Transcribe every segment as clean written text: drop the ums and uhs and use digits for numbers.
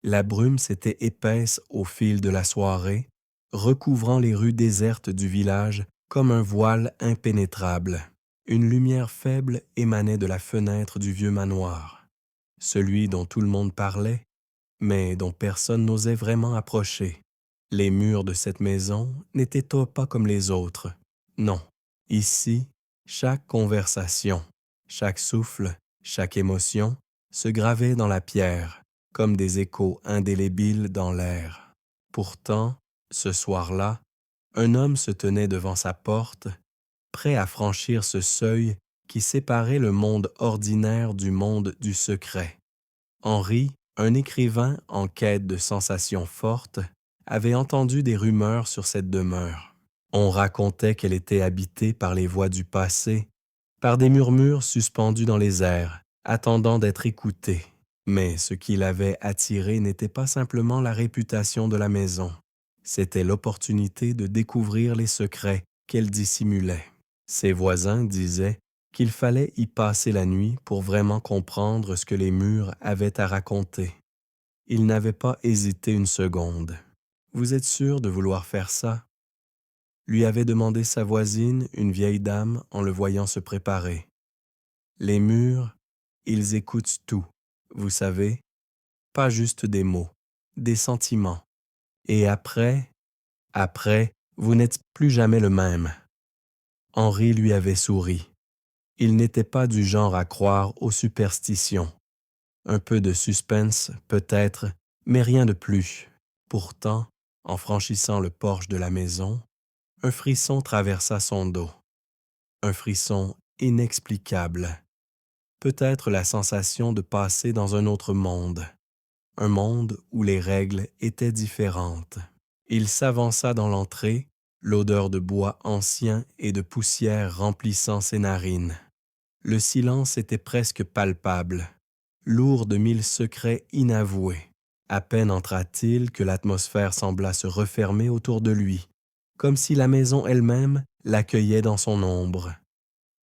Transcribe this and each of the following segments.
La brume s'était épaisse au fil de la soirée, recouvrant les rues désertes du village comme un voile impénétrable. Une lumière faible émanait de la fenêtre du vieux manoir, celui dont tout le monde parlait, mais dont personne n'osait vraiment approcher. Les murs de cette maison n'étaient pas comme les autres. Non, ici, chaque conversation, chaque souffle, chaque émotion se gravait dans la pierre, comme des échos indélébiles dans l'air. Pourtant, ce soir-là, un homme se tenait devant sa porte, prêt à franchir ce seuil qui séparait le monde ordinaire du monde du secret. Henri, un écrivain en quête de sensations fortes, avait entendu des rumeurs sur cette demeure. On racontait qu'elle était habitée par les voix du passé, par des murmures suspendus dans les airs, attendant d'être écoutés. Mais ce qui l'avait attiré n'était pas simplement la réputation de la maison, c'était l'opportunité de découvrir les secrets qu'elle dissimulait. Ses voisins disaient qu'il fallait y passer la nuit pour vraiment comprendre ce que les murs avaient à raconter. Il n'avait pas hésité une seconde. « Vous êtes sûr de vouloir faire ça ?» lui avait demandé sa voisine, une vieille dame, en le voyant se préparer. Les murs, ils écoutent tout, vous savez, pas juste des mots, des sentiments. Et après, vous n'êtes plus jamais le même. Henri lui avait souri. Il n'était pas du genre à croire aux superstitions. Un peu de suspense, peut-être, mais rien de plus. Pourtant, en franchissant le porche de la maison, un frisson traversa son dos. Un frisson inexplicable. Peut-être la sensation de passer dans un autre monde. Un monde où les règles étaient différentes. Il s'avança dans l'entrée, l'odeur de bois ancien et de poussière remplissant ses narines. Le silence était presque palpable, lourd de mille secrets inavoués. À peine entra-t-il que l'atmosphère sembla se refermer autour de lui, comme si la maison elle-même l'accueillait dans son ombre.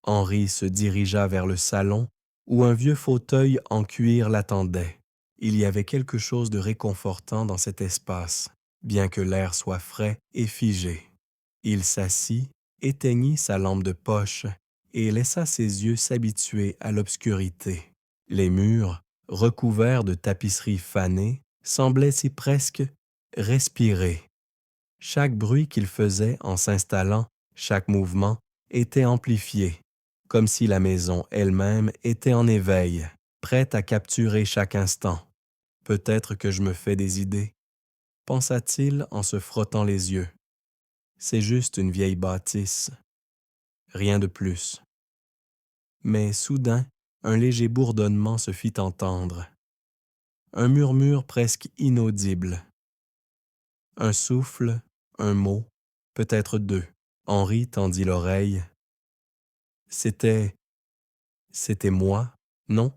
Henri se dirigea vers le salon où un vieux fauteuil en cuir l'attendait. Il y avait quelque chose de réconfortant dans cet espace, bien que l'air soit frais et figé. Il s'assit, éteignit sa lampe de poche et laissa ses yeux s'habituer à l'obscurité. Les murs, recouverts de tapisseries fanées, semblaient si presque respirer. Chaque bruit qu'il faisait en s'installant, chaque mouvement, était amplifié, comme si la maison elle-même était en éveil, prête à capturer chaque instant. Peut-être que je me fais des idées, pensa-t-il en se frottant les yeux. C'est juste une vieille bâtisse, rien de plus. Mais soudain, un léger bourdonnement se fit entendre. Un murmure presque inaudible. Un souffle, un mot, peut-être deux. Henri tendit l'oreille. C'était moi, non?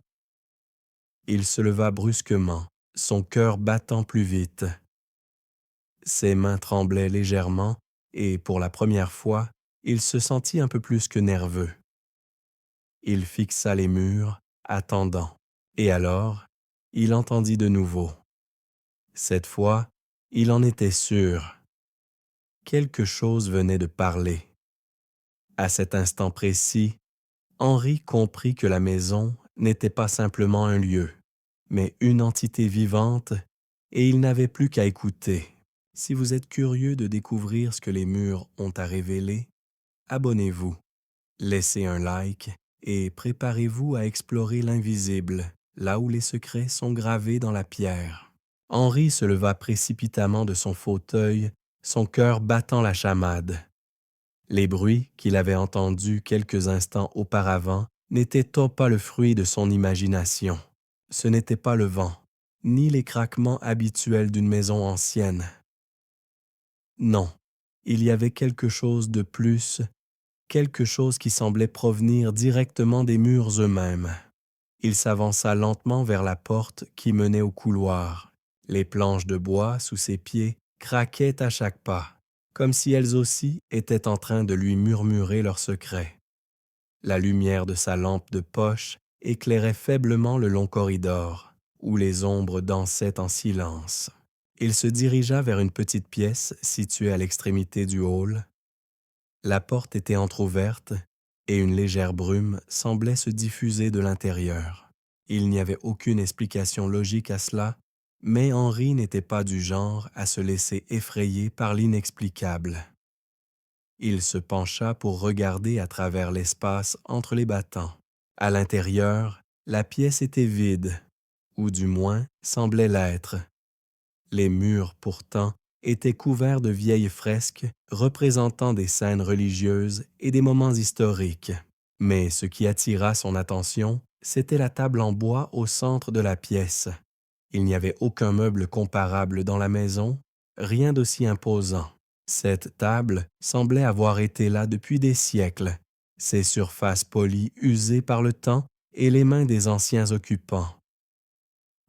Il se leva brusquement, son cœur battant plus vite. Ses mains tremblaient légèrement et, pour la première fois, il se sentit un peu plus que nerveux. Il fixa les murs, attendant. Et alors, il entendit de nouveau. Cette fois, il en était sûr. Quelque chose venait de parler. À cet instant précis, Henri comprit que la maison n'était pas simplement un lieu, mais une entité vivante, et il n'avait plus qu'à écouter. Si vous êtes curieux de découvrir ce que les murs ont à révéler, abonnez-vous, laissez un like et préparez-vous à explorer l'invisible, là où les secrets sont gravés dans la pierre. Henri se leva précipitamment de son fauteuil, son cœur battant la chamade. Les bruits qu'il avait entendus quelques instants auparavant n'étaient pas le fruit de son imagination. Ce n'était pas le vent, ni les craquements habituels d'une maison ancienne. Non, il y avait quelque chose de plus, quelque chose qui semblait provenir directement des murs eux-mêmes. Il s'avança lentement vers la porte qui menait au couloir. Les planches de bois sous ses pieds craquaient à chaque pas, comme si elles aussi étaient en train de lui murmurer leurs secrets. La lumière de sa lampe de poche éclairait faiblement le long corridor. où les ombres dansaient en silence. Il se dirigea vers une petite pièce située à l'extrémité du hall. La porte était entr'ouverte et une légère brume semblait se diffuser de l'intérieur. Il n'y avait aucune explication logique à cela, mais Henri n'était pas du genre à se laisser effrayer par l'inexplicable. Il se pencha pour regarder à travers l'espace entre les battants. À l'intérieur, la pièce était vide, ou du moins semblait l'être. Les murs, pourtant, étaient couverts de vieilles fresques représentant des scènes religieuses et des moments historiques. Mais ce qui attira son attention, c'était la table en bois au centre de la pièce. Il n'y avait aucun meuble comparable dans la maison, rien d'aussi imposant. Cette table semblait avoir été là depuis des siècles, ses surfaces polies usées par le temps et les mains des anciens occupants.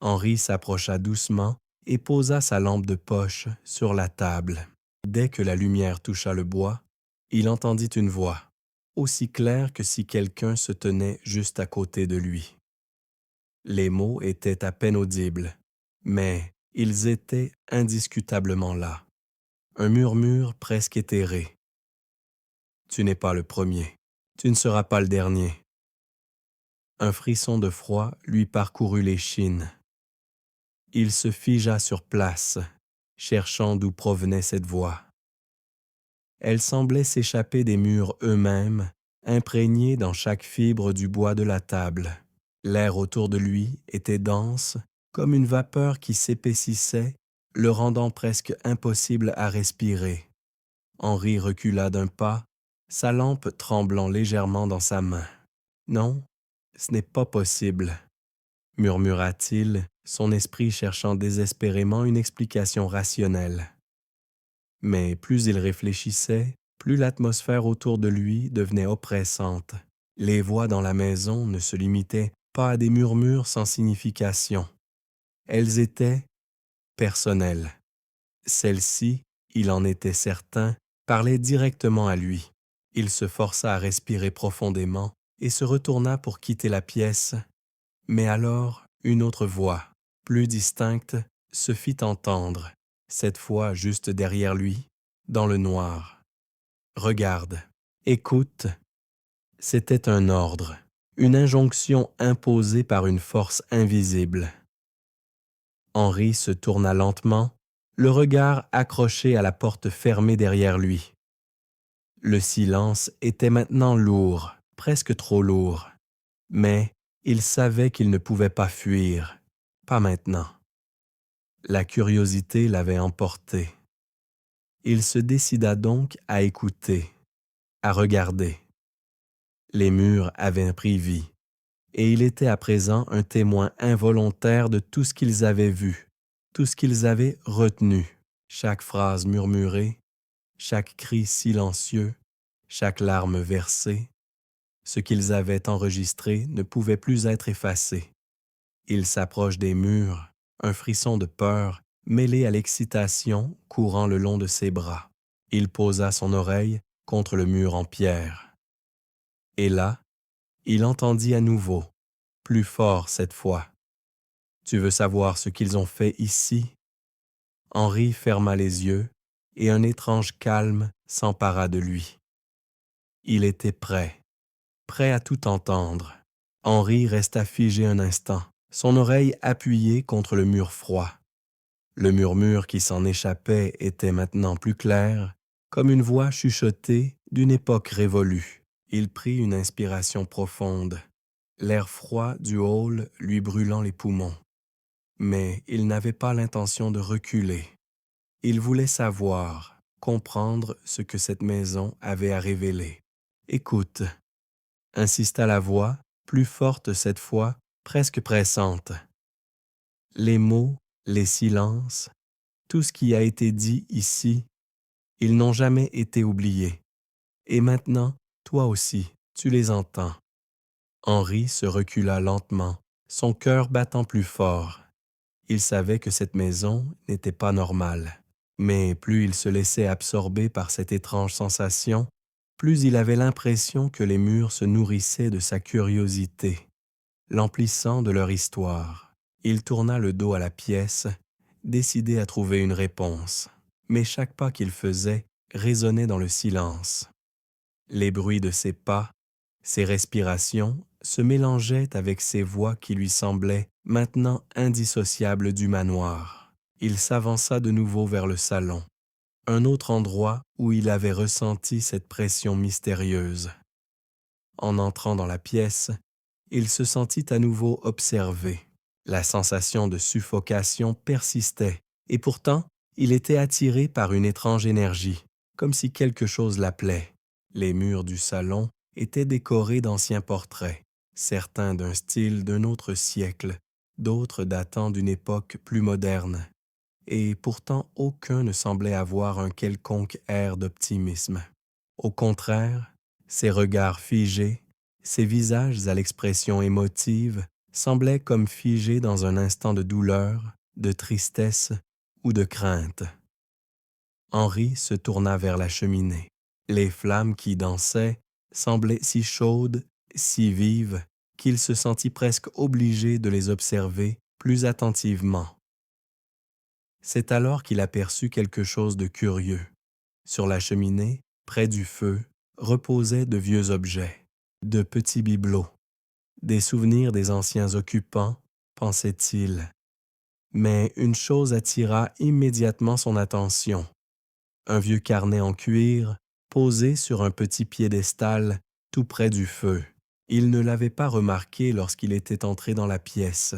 Henri s'approcha doucement et posa sa lampe de poche sur la table. Dès que la lumière toucha le bois, il entendit une voix, aussi claire que si quelqu'un se tenait juste à côté de lui. Les mots étaient à peine audibles, mais ils étaient indiscutablement là. Un murmure presque éthéré. « Tu n'es pas le premier, tu ne seras pas le dernier. » Un frisson de froid lui parcourut l'échine. Il se figea sur place, cherchant d'où provenait cette voix. Elle semblait s'échapper des murs eux-mêmes, imprégnée dans chaque fibre du bois de la table. L'air autour de lui était dense, comme une vapeur qui s'épaississait, le rendant presque impossible à respirer. Henri recula d'un pas, sa lampe tremblant légèrement dans sa main. « Non, ce n'est pas possible, » murmura-t-il, son esprit cherchant désespérément une explication rationnelle. Mais plus il réfléchissait, plus l'atmosphère autour de lui devenait oppressante. Les voix dans la maison ne se limitaient pas à des murmures sans signification. Elles étaient personnelles. Celle-ci, il en était certain, parlait directement à lui. Il se força à respirer profondément et se retourna pour quitter la pièce. Mais alors, une autre voix, plus distincte, se fit entendre, cette fois juste derrière lui, dans le noir. « Regarde, écoute. » C'était un ordre, une injonction imposée par une force invisible. Henri se tourna lentement, le regard accroché à la porte fermée derrière lui. Le silence était maintenant lourd, presque trop lourd, mais il savait qu'il ne pouvait pas fuir, pas maintenant. La curiosité l'avait emporté. Il se décida donc à écouter, à regarder. Les murs avaient pris vie, et il était à présent un témoin involontaire de tout ce qu'ils avaient vu, tout ce qu'ils avaient retenu, chaque phrase murmurée, chaque cri silencieux, chaque larme versée. Ce qu'ils avaient enregistré ne pouvait plus être effacé. Il s'approche des murs, un frisson de peur, mêlé à l'excitation, courant le long de ses bras. Il posa son oreille contre le mur en pierre. Et là, il entendit à nouveau, plus fort cette fois. « Tu veux savoir ce qu'ils ont fait ici? » Henri ferma les yeux et un étrange calme s'empara de lui. Il était prêt à tout entendre. Henri resta figé un instant, son oreille appuyée contre le mur froid. Le murmure qui s'en échappait était maintenant plus clair, comme une voix chuchotée d'une époque révolue. Il prit une inspiration profonde, l'air froid du hall lui brûlant les poumons. Mais il n'avait pas l'intention de reculer. Il voulait savoir, comprendre ce que cette maison avait à révéler. « Écoute », insista la voix, plus forte cette fois, presque pressante. Les mots, les silences, tout ce qui a été dit ici, ils n'ont jamais été oubliés. Et maintenant, toi aussi, tu les entends. Henri se recula lentement, son cœur battant plus fort. Il savait que cette maison n'était pas normale. Mais plus il se laissait absorber par cette étrange sensation, plus il avait l'impression que les murs se nourrissaient de sa curiosité, l'emplissant de leur histoire. Il tourna le dos à la pièce, décidé à trouver une réponse. Mais chaque pas qu'il faisait résonnait dans le silence. Les bruits de ses pas, ses respirations se mélangeaient avec ces voix qui lui semblaient maintenant indissociables du manoir. Il s'avança de nouveau vers le salon, un autre endroit où il avait ressenti cette pression mystérieuse. En entrant dans la pièce, il se sentit à nouveau observé. La sensation de suffocation persistait, et pourtant, il était attiré par une étrange énergie, comme si quelque chose l'appelait. Les murs du salon étaient décorés d'anciens portraits, certains d'un style d'un autre siècle, d'autres datant d'une époque plus moderne, et pourtant aucun ne semblait avoir un quelconque air d'optimisme. Au contraire, ces regards figés, ces visages à l'expression émotive semblaient comme figés dans un instant de douleur, de tristesse ou de crainte. Henri se tourna vers la cheminée. Les flammes qui dansaient semblaient si chaudes, si vives, qu'il se sentit presque obligé de les observer plus attentivement. C'est alors qu'il aperçut quelque chose de curieux. Sur la cheminée, près du feu, reposaient de vieux objets, de petits bibelots, des souvenirs des anciens occupants, pensait-il. Mais une chose attira immédiatement son attention. Un vieux carnet en cuir, posé sur un petit piédestal tout près du feu. Il ne l'avait pas remarqué lorsqu'il était entré dans la pièce.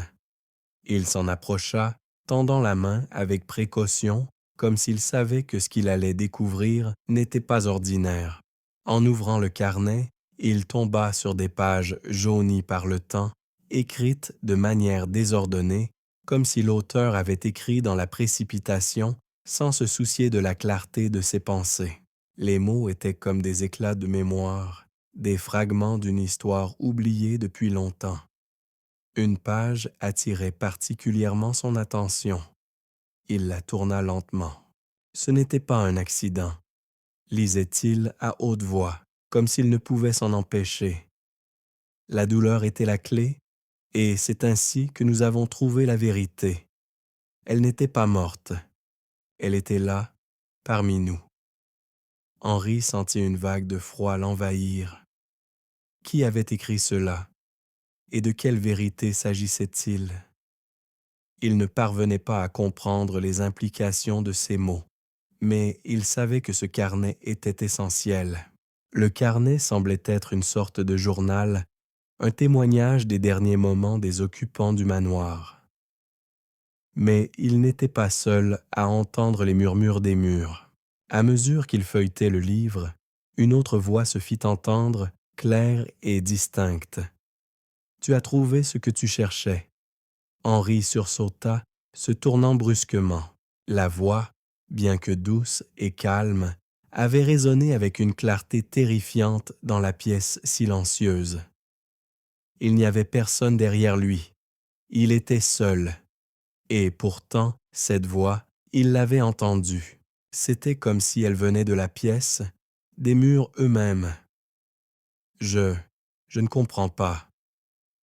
Il s'en approcha, tendant la main avec précaution, comme s'il savait que ce qu'il allait découvrir n'était pas ordinaire. En ouvrant le carnet, il tomba sur des pages jaunies par le temps, écrites de manière désordonnée, comme si l'auteur avait écrit dans la précipitation sans se soucier de la clarté de ses pensées. Les mots étaient comme des éclats de mémoire, des fragments d'une histoire oubliée depuis longtemps. Une page attirait particulièrement son attention. Il la tourna lentement. Ce n'était pas un accident, lisait-il à haute voix, comme s'il ne pouvait s'en empêcher. La douleur était la clé, et c'est ainsi que nous avons trouvé la vérité. Elle n'était pas morte. Elle était là, parmi nous. Henri sentit une vague de froid l'envahir. Qui avait écrit cela? Et de quelle vérité s'agissait-il? Il ne parvenait pas à comprendre les implications de ces mots, mais il savait que ce carnet était essentiel. Le carnet semblait être une sorte de journal, un témoignage des derniers moments des occupants du manoir. Mais il n'était pas seul à entendre les murmures des murs. À mesure qu'il feuilletait le livre, une autre voix se fit entendre, claire et distincte. « Tu as trouvé ce que tu cherchais. » Henri sursauta, se tournant brusquement. La voix, bien que douce et calme, avait résonné avec une clarté terrifiante dans la pièce silencieuse. Il n'y avait personne derrière lui. Il était seul. Et pourtant, cette voix, il l'avait entendue. C'était comme si elle venait de la pièce, des murs eux-mêmes. « Je ne comprends pas »,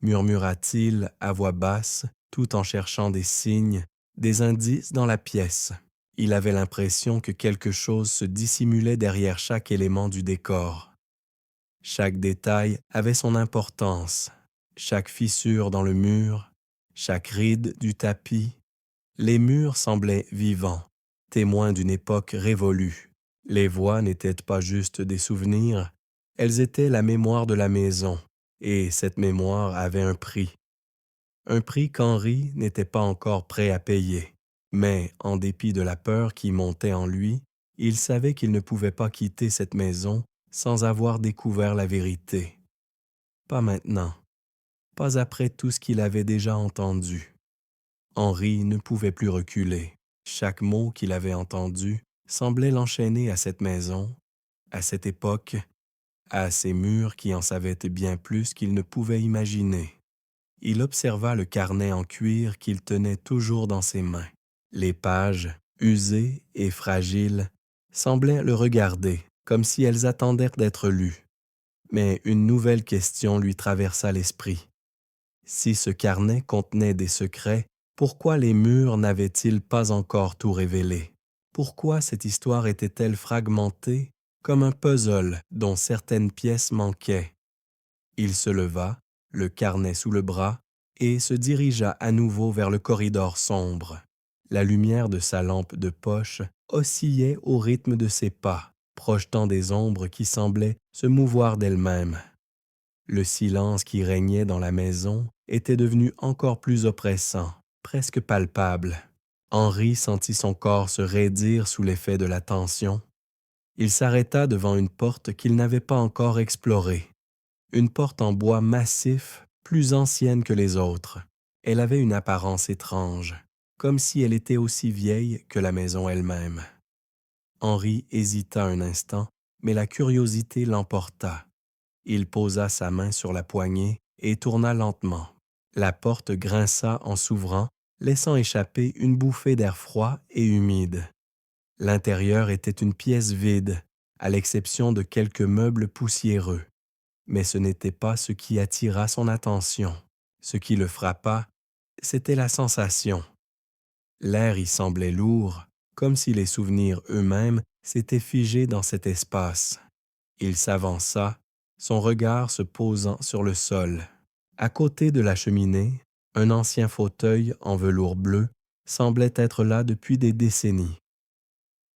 murmura-t-il à voix basse, tout en cherchant des signes, des indices dans la pièce. Il avait l'impression que quelque chose se dissimulait derrière chaque élément du décor. Chaque détail avait son importance, chaque fissure dans le mur, chaque ride du tapis. Les murs semblaient vivants, témoins d'une époque révolue. Les voix n'étaient pas juste des souvenirs, elles étaient la mémoire de la maison, et cette mémoire avait un prix. Un prix qu'Henri n'était pas encore prêt à payer. Mais, en dépit de la peur qui montait en lui, il savait qu'il ne pouvait pas quitter cette maison sans avoir découvert la vérité. Pas maintenant, pas après tout ce qu'il avait déjà entendu. Henri ne pouvait plus reculer. Chaque mot qu'il avait entendu semblait l'enchaîner à cette maison, à cette époque, à ces murs qui en savaient bien plus qu'il ne pouvait imaginer. Il observa le carnet en cuir qu'il tenait toujours dans ses mains. Les pages, usées et fragiles, semblaient le regarder, comme si elles attendaient d'être lues. Mais une nouvelle question lui traversa l'esprit. Si ce carnet contenait des secrets, pourquoi les murs n'avaient-ils pas encore tout révélé? Pourquoi cette histoire était-elle fragmentée comme un puzzle dont certaines pièces manquaient? Il se leva, le carnet sous le bras, et se dirigea à nouveau vers le corridor sombre. La lumière de sa lampe de poche oscillait au rythme de ses pas, projetant des ombres qui semblaient se mouvoir d'elles-mêmes. Le silence qui régnait dans la maison était devenu encore plus oppressant, presque palpable. Henri sentit son corps se raidir sous l'effet de la tension. Il s'arrêta devant une porte qu'il n'avait pas encore explorée. Une porte en bois massif, plus ancienne que les autres. Elle avait une apparence étrange, comme si elle était aussi vieille que la maison elle-même. Henri hésita un instant, mais la curiosité l'emporta. Il posa sa main sur la poignée et tourna lentement. La porte grinça en s'ouvrant, laissant échapper une bouffée d'air froid et humide. L'intérieur était une pièce vide, à l'exception de quelques meubles poussiéreux. Mais ce n'était pas ce qui attira son attention. Ce qui le frappa, c'était la sensation. L'air y semblait lourd, comme si les souvenirs eux-mêmes s'étaient figés dans cet espace. Il s'avança, son regard se posant sur le sol. À côté de la cheminée, un ancien fauteuil en velours bleu semblait être là depuis des décennies.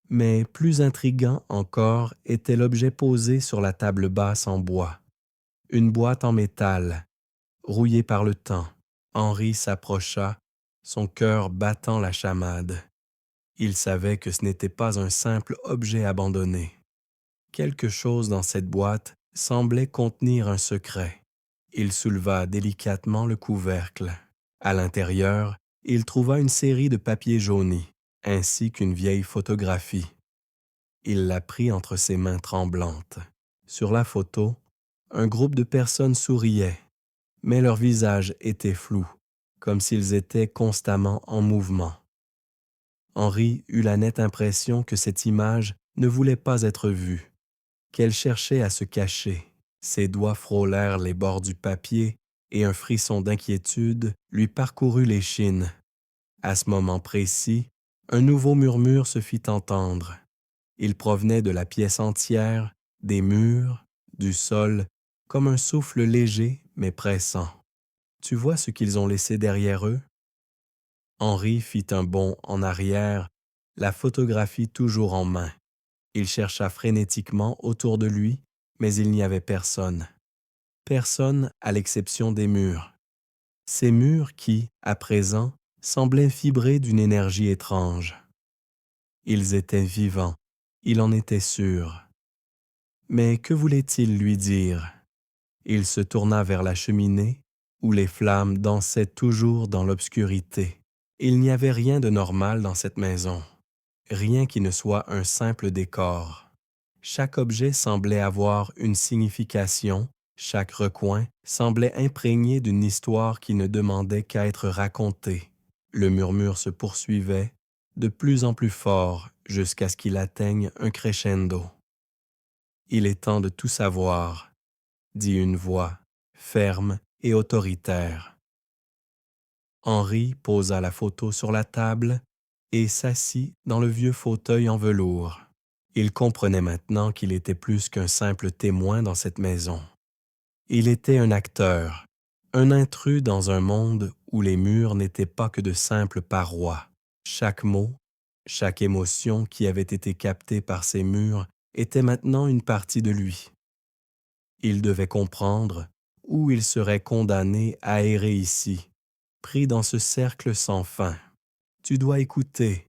Mais plus intriguant encore était l'objet posé sur la table basse en bois. Une boîte en métal, rouillée par le temps. Henri s'approcha, son cœur battant la chamade. Il savait que ce n'était pas un simple objet abandonné. Quelque chose dans cette boîte semblait contenir un secret. Il souleva délicatement le couvercle. À l'intérieur, il trouva une série de papiers jaunis, ainsi qu'une vieille photographie. Il la prit entre ses mains tremblantes. Sur la photo, un groupe de personnes souriait, mais leurs visages étaient flous, comme s'ils étaient constamment en mouvement. Henri eut la nette impression que cette image ne voulait pas être vue, qu'elle cherchait à se cacher. Ses doigts frôlèrent les bords du papier et un frisson d'inquiétude lui parcourut l'échine. À ce moment précis, un nouveau murmure se fit entendre. Il provenait de la pièce entière, des murs, du sol, comme un souffle léger mais pressant. « Tu vois ce qu'ils ont laissé derrière eux? » Henri fit un bond en arrière, la photographie toujours en main. Il chercha frénétiquement autour de lui, mais il n'y avait personne. Personne à l'exception des murs. Ces murs qui, à présent, semblaient fibrés d'une énergie étrange. Ils étaient vivants, il en était sûr. Mais que voulait-il lui dire? Il se tourna vers la cheminée, où les flammes dansaient toujours dans l'obscurité. Il n'y avait rien de normal dans cette maison, rien qui ne soit un simple décor. Chaque objet semblait avoir une signification, chaque recoin semblait imprégné d'une histoire qui ne demandait qu'à être racontée. Le murmure se poursuivait, de plus en plus fort, jusqu'à ce qu'il atteigne un crescendo. « Il est temps de tout savoir », dit une voix, ferme et autoritaire. Henri posa la photo sur la table et s'assit dans le vieux fauteuil en velours. Il comprenait maintenant qu'il était plus qu'un simple témoin dans cette maison. Il était un acteur, un intrus dans un monde où les murs n'étaient pas que de simples parois. Chaque mot, chaque émotion qui avait été captée par ces murs était maintenant une partie de lui. Il devait comprendre où il serait condamné à errer ici, pris dans ce cercle sans fin. « Tu dois écouter »,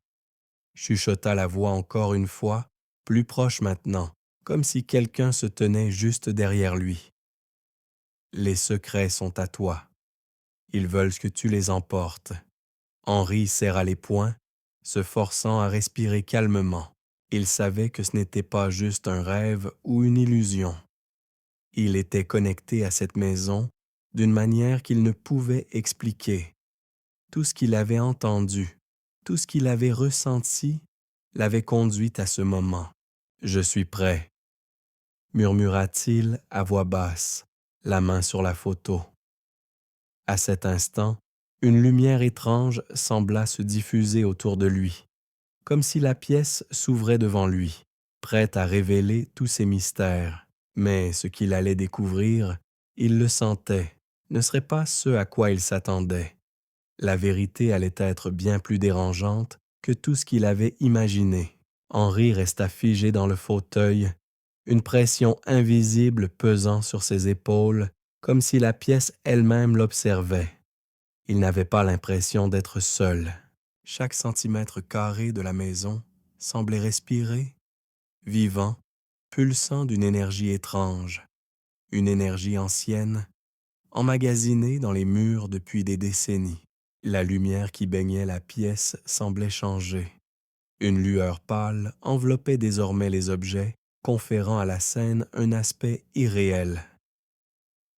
chuchota la voix encore une fois, plus proche maintenant, comme si quelqu'un se tenait juste derrière lui. « Les secrets sont à toi. Ils veulent que tu les emportes. » Henri serra les poings, se forçant à respirer calmement. Il savait que ce n'était pas juste un rêve ou une illusion. Il était connecté à cette maison d'une manière qu'il ne pouvait expliquer. Tout ce qu'il avait entendu, tout ce qu'il avait ressenti, l'avait conduit à ce moment. « Je suis prêt », murmura-t-il à voix basse, la main sur la photo. À cet instant, une lumière étrange sembla se diffuser autour de lui, comme si la pièce s'ouvrait devant lui, prête à révéler tous ses mystères. Mais ce qu'il allait découvrir, il le sentait, ne serait pas ce à quoi il s'attendait. La vérité allait être bien plus dérangeante que tout ce qu'il avait imaginé. Henri resta figé dans le fauteuil, une pression invisible pesant sur ses épaules, comme si la pièce elle-même l'observait. Il n'avait pas l'impression d'être seul. Chaque centimètre carré de la maison semblait respirer, vivant, pulsant d'une énergie étrange, une énergie ancienne, emmagasinée dans les murs depuis des décennies. La lumière qui baignait la pièce semblait changer. Une lueur pâle enveloppait désormais les objets, conférant à la scène un aspect irréel.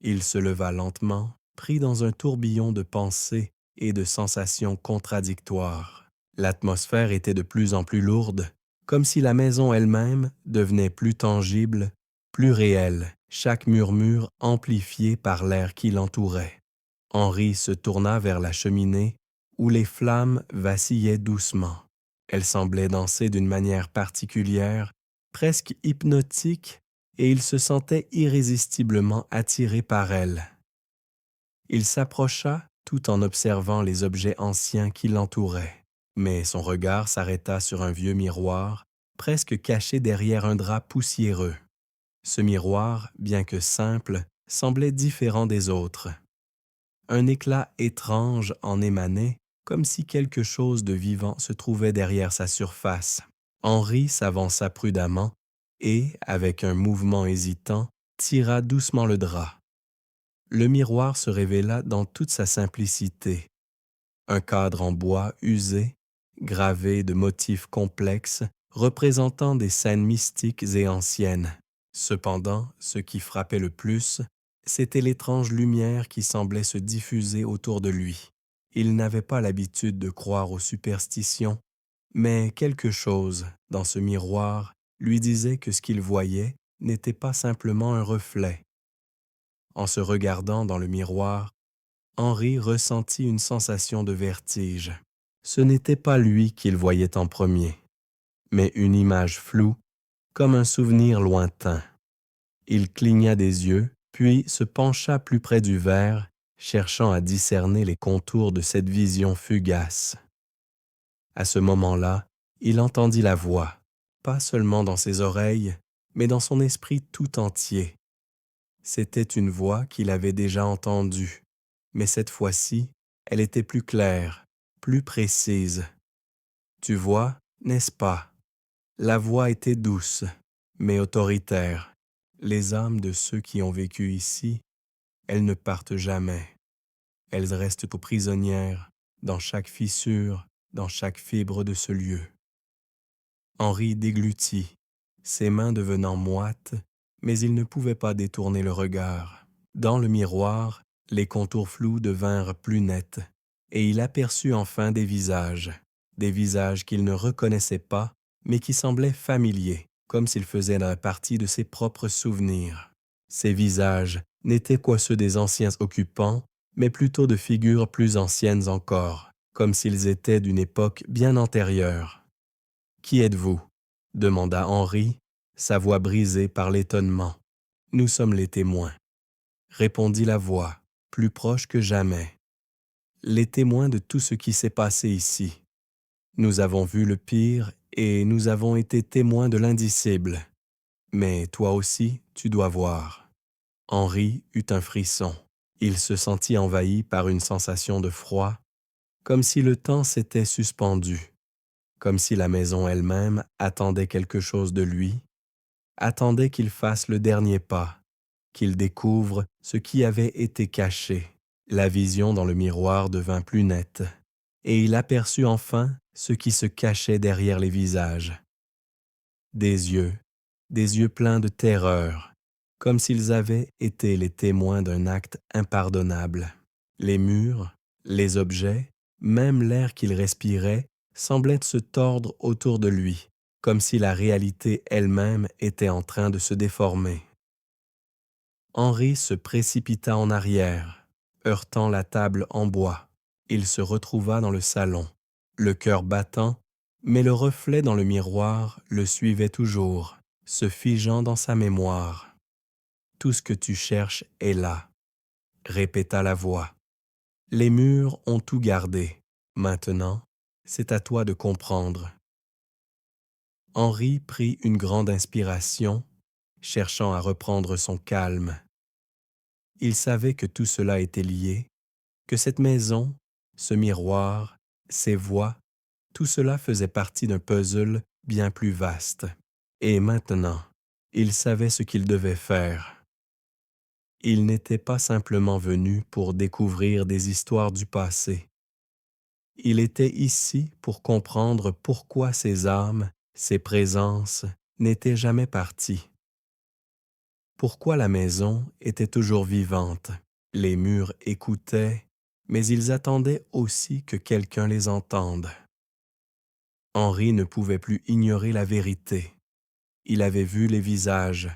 Il se leva lentement, pris dans un tourbillon de pensées et de sensations contradictoires. L'atmosphère était de plus en plus lourde, comme si la maison elle-même devenait plus tangible, plus réelle, chaque murmure amplifié par l'air qui l'entourait. Henri se tourna vers la cheminée, où les flammes vacillaient doucement. Elles semblaient danser d'une manière particulière, presque hypnotique, et il se sentait irrésistiblement attiré par elles. Il s'approcha tout en observant les objets anciens qui l'entouraient. Mais son regard s'arrêta sur un vieux miroir, presque caché derrière un drap poussiéreux. Ce miroir, bien que simple, semblait différent des autres. Un éclat étrange en émanait, comme si quelque chose de vivant se trouvait derrière sa surface. Henri s'avança prudemment et, avec un mouvement hésitant, tira doucement le drap. Le miroir se révéla dans toute sa simplicité. Un cadre en bois usé, gravé de motifs complexes, représentant des scènes mystiques et anciennes. Cependant, ce qui frappait le plus, c'était l'étrange lumière qui semblait se diffuser autour de lui. Il n'avait pas l'habitude de croire aux superstitions, mais quelque chose, dans ce miroir, lui disait que ce qu'il voyait n'était pas simplement un reflet. En se regardant dans le miroir, Henri ressentit une sensation de vertige. Ce n'était pas lui qu'il voyait en premier, mais une image floue, comme un souvenir lointain. Il cligna des yeux, puis se pencha plus près du verre, cherchant à discerner les contours de cette vision fugace. À ce moment-là, il entendit la voix, pas seulement dans ses oreilles, mais dans son esprit tout entier. C'était une voix qu'il avait déjà entendue, mais cette fois-ci, elle était plus claire, plus précise. Tu vois, n'est-ce pas? La voix était douce, mais autoritaire. Les âmes de ceux qui ont vécu ici, elles ne partent jamais. Elles restent aux prisonnières, dans chaque fissure, dans chaque fibre de ce lieu. Henri déglutit, ses mains devenant moites, mais il ne pouvait pas détourner le regard. Dans le miroir, les contours flous devinrent plus nets, et il aperçut enfin des visages qu'il ne reconnaissait pas, mais qui semblaient familiers, comme s'ils faisaient partie de ses propres souvenirs. Ces visages n'étaient quoi ceux des anciens occupants, mais plutôt de figures plus anciennes encore, comme s'ils étaient d'une époque bien antérieure. « Qui êtes-vous » demanda Henri, sa voix brisée par l'étonnement. « Nous sommes les témoins » répondit la voix, plus proche que jamais. « Les témoins de tout ce qui s'est passé ici. Nous avons vu le pire et nous avons été témoins de l'indicible. Mais toi aussi, tu dois voir. » Henri eut un frisson. Il se sentit envahi par une sensation de froid, comme si le temps s'était suspendu, comme si la maison elle-même attendait quelque chose de lui, attendait qu'il fasse le dernier pas, qu'il découvre ce qui avait été caché. La vision dans le miroir devint plus nette, et il aperçut enfin ce qui se cachait derrière les visages. Des yeux pleins de terreur, comme s'ils avaient été les témoins d'un acte impardonnable. Les murs, les objets, même l'air qu'il respirait, semblaient se tordre autour de lui, comme si la réalité elle-même était en train de se déformer. Henri se précipita en arrière, heurtant la table en bois. Il se retrouva dans le salon, le cœur battant, mais le reflet dans le miroir le suivait toujours, se figeant dans sa mémoire. « Tout ce que tu cherches est là », répéta la voix. « Les murs ont tout gardé. Maintenant, c'est à toi de comprendre. » Henri prit une grande inspiration, cherchant à reprendre son calme. Il savait que tout cela était lié, que cette maison, ce miroir, ces voix, tout cela faisait partie d'un puzzle bien plus vaste. Et maintenant, il savait ce qu'il devait faire. Il n'était pas simplement venu pour découvrir des histoires du passé. Il était ici pour comprendre pourquoi ces âmes, ces présences, n'étaient jamais parties. Pourquoi la maison était toujours vivante. Les murs écoutaient, mais ils attendaient aussi que quelqu'un les entende. Henri ne pouvait plus ignorer la vérité. Il avait vu les visages,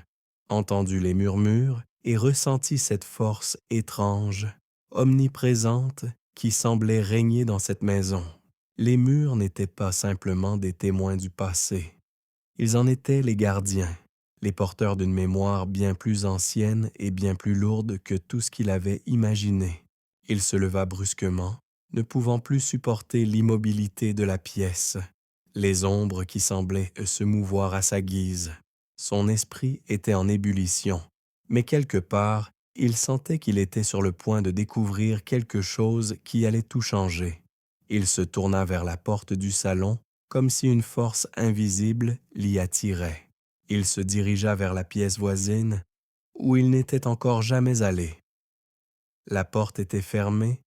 entendu les murmures et ressenti cette force étrange, omniprésente, qui semblait régner dans cette maison. Les murs n'étaient pas simplement des témoins du passé. Ils en étaient les gardiens, les porteurs d'une mémoire bien plus ancienne et bien plus lourde que tout ce qu'il avait imaginé. Il se leva brusquement, ne pouvant plus supporter l'immobilité de la pièce, les ombres qui semblaient se mouvoir à sa guise. Son esprit était en ébullition, mais quelque part, il sentait qu'il était sur le point de découvrir quelque chose qui allait tout changer. Il se tourna vers la porte du salon, comme si une force invisible l'y attirait. Il se dirigea vers la pièce voisine, où il n'était encore jamais allé. La porte était fermée,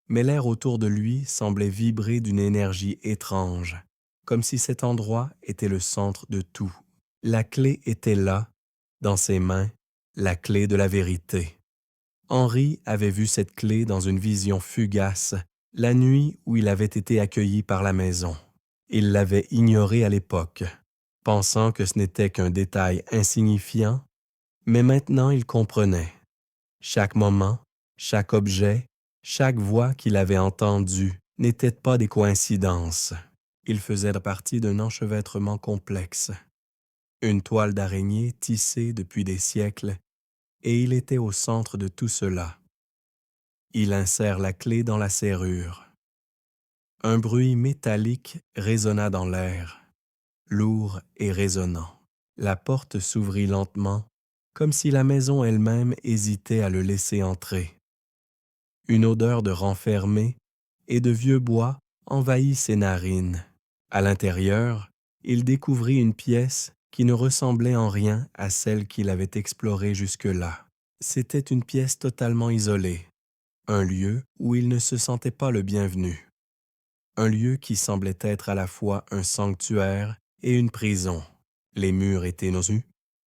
mais l'air autour de lui semblait vibrer d'une énergie étrange, comme si cet endroit était le centre de tout. La clé était là, dans ses mains, la clé de la vérité. Henri avait vu cette clé dans une vision fugace, la nuit où il avait été accueilli par la maison. Il l'avait ignorée à l'époque, pensant que ce n'était qu'un détail insignifiant, mais maintenant il comprenait. Chaque moment, chaque objet, chaque voix qu'il avait entendue n'étaient pas des coïncidences. Ils faisaient partie d'un enchevêtrement complexe. Une toile d'araignée tissée depuis des siècles, et il était au centre de tout cela. Il insère la clé dans la serrure. Un bruit métallique résonna dans l'air, lourd et résonnant. La porte s'ouvrit lentement, comme si la maison elle-même hésitait à le laisser entrer. Une odeur de renfermé et de vieux bois envahit ses narines. À l'intérieur, il découvrit une pièce qui ne ressemblait en rien à celle qu'il avait explorée jusque-là. C'était une pièce totalement isolée, un lieu où il ne se sentait pas le bienvenu, un lieu qui semblait être à la fois un sanctuaire et une prison. Les murs étaient nus,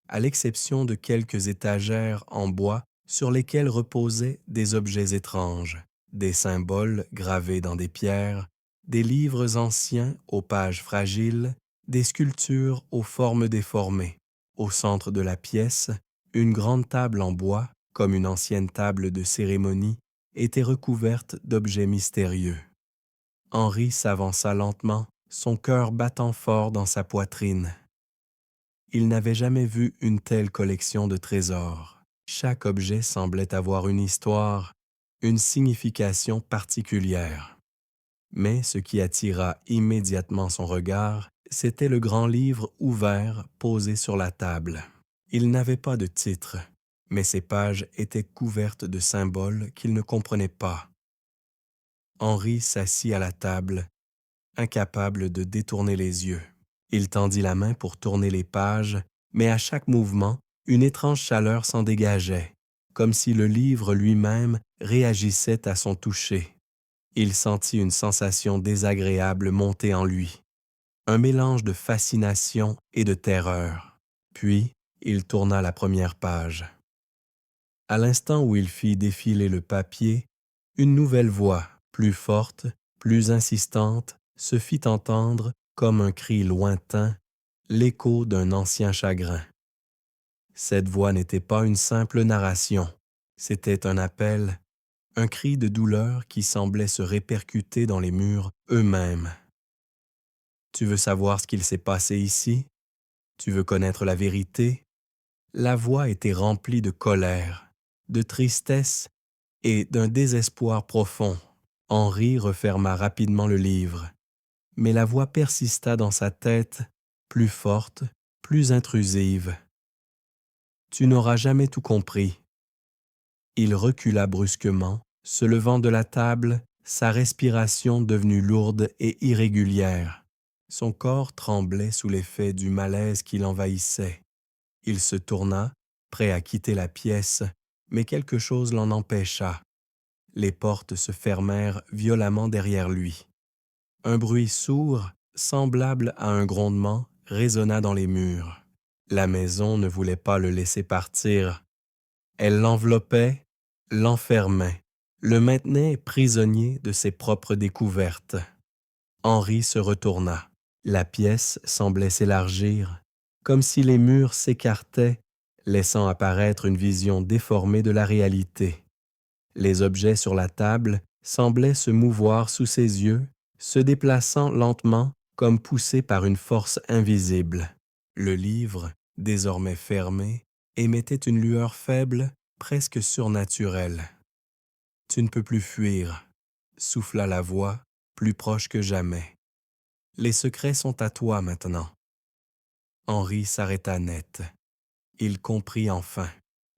à l'exception de quelques étagères en bois sur lesquelles reposaient des objets étranges, des symboles gravés dans des pierres, des livres anciens aux pages fragiles, des sculptures aux formes déformées. Au centre de la pièce, une grande table en bois, comme une ancienne table de cérémonie, était recouverte d'objets mystérieux. Henri s'avança lentement, son cœur battant fort dans sa poitrine. Il n'avait jamais vu une telle collection de trésors. Chaque objet semblait avoir une histoire, une signification particulière. Mais ce qui attira immédiatement son regard, c'était le grand livre ouvert posé sur la table. Il n'avait pas de titre, mais ses pages étaient couvertes de symboles qu'il ne comprenait pas. Henri s'assit à la table, incapable de détourner les yeux. Il tendit la main pour tourner les pages, mais à chaque mouvement, une étrange chaleur s'en dégageait, comme si le livre lui-même réagissait à son toucher. Il sentit une sensation désagréable monter en lui, un mélange de fascination et de terreur. Puis, il tourna la première page. À l'instant où il fit défiler le papier, une nouvelle voix, plus forte, plus insistante, se fit entendre comme un cri lointain, l'écho d'un ancien chagrin. Cette voix n'était pas une simple narration, c'était un appel, un cri de douleur qui semblait se répercuter dans les murs eux-mêmes. Tu veux savoir ce qu'il s'est passé ici? Tu veux connaître la vérité? La voix était remplie de colère, de tristesse et d'un désespoir profond. Henri referma rapidement le livre, mais la voix persista dans sa tête, plus forte, plus intrusive. Tu n'auras jamais tout compris. Il recula brusquement, se levant de la table, sa respiration devenue lourde et irrégulière. Son corps tremblait sous l'effet du malaise qui l'envahissait. Il se tourna, prêt à quitter la pièce, mais quelque chose l'en empêcha. Les portes se fermèrent violemment derrière lui. Un bruit sourd, semblable à un grondement, résonna dans les murs. La maison ne voulait pas le laisser partir. Elle l'enveloppait, l'enfermait, le maintenait prisonnier de ses propres découvertes. Henri se retourna. La pièce semblait s'élargir, comme si les murs s'écartaient, laissant apparaître une vision déformée de la réalité. Les objets sur la table semblaient se mouvoir sous ses yeux, se déplaçant lentement comme poussés par une force invisible. Le livre, désormais fermé, émettait une lueur faible, presque surnaturelle. « Tu ne peux plus fuir », souffla la voix, plus proche que jamais. « Les secrets sont à toi maintenant. » Henri s'arrêta net. Il comprit enfin.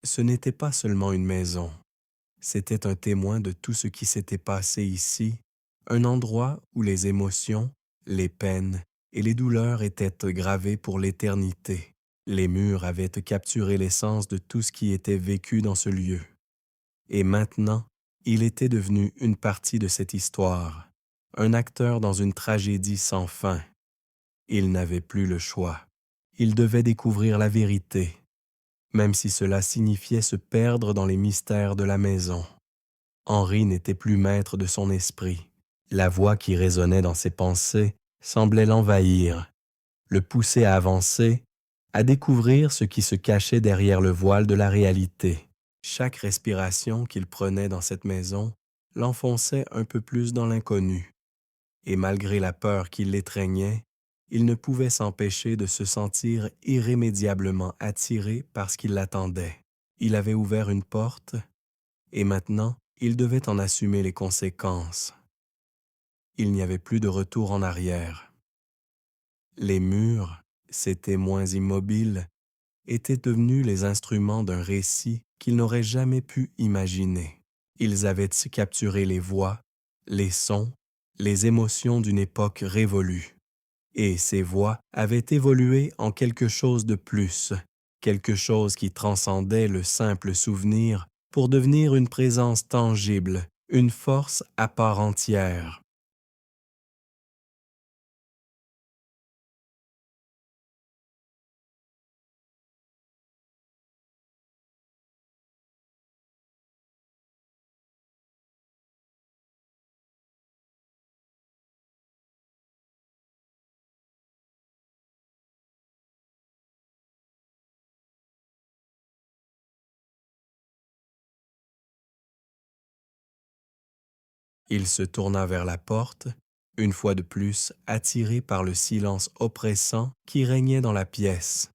Ce n'était pas seulement une maison. C'était un témoin de tout ce qui s'était passé ici, un endroit où les émotions, les peines et les douleurs étaient gravées pour l'éternité. Les murs avaient capturé l'essence de tout ce qui était vécu dans ce lieu. Et maintenant, il était devenu une partie de cette histoire, un acteur dans une tragédie sans fin. Il n'avait plus le choix. Il devait découvrir la vérité, même si cela signifiait se perdre dans les mystères de la maison. Henri n'était plus maître de son esprit. La voix qui résonnait dans ses pensées semblait l'envahir, le pousser à avancer, à découvrir ce qui se cachait derrière le voile de la réalité. Chaque respiration qu'il prenait dans cette maison l'enfonçait un peu plus dans l'inconnu. Et malgré la peur qui l'étreignait, il ne pouvait s'empêcher de se sentir irrémédiablement attiré par ce qui l'attendait. Il avait ouvert une porte, et maintenant, il devait en assumer les conséquences. Il n'y avait plus de retour en arrière. Les murs, ces témoins immobiles, étaient devenus les instruments d'un récit qu'il n'aurait jamais pu imaginer. Ils avaient capturé les voix, les sons, les émotions d'une époque révolue. Et ces voix avaient évolué en quelque chose de plus, quelque chose qui transcendait le simple souvenir pour devenir une présence tangible, une force à part entière. Il se tourna vers la porte, une fois de plus attiré par le silence oppressant qui régnait dans la pièce.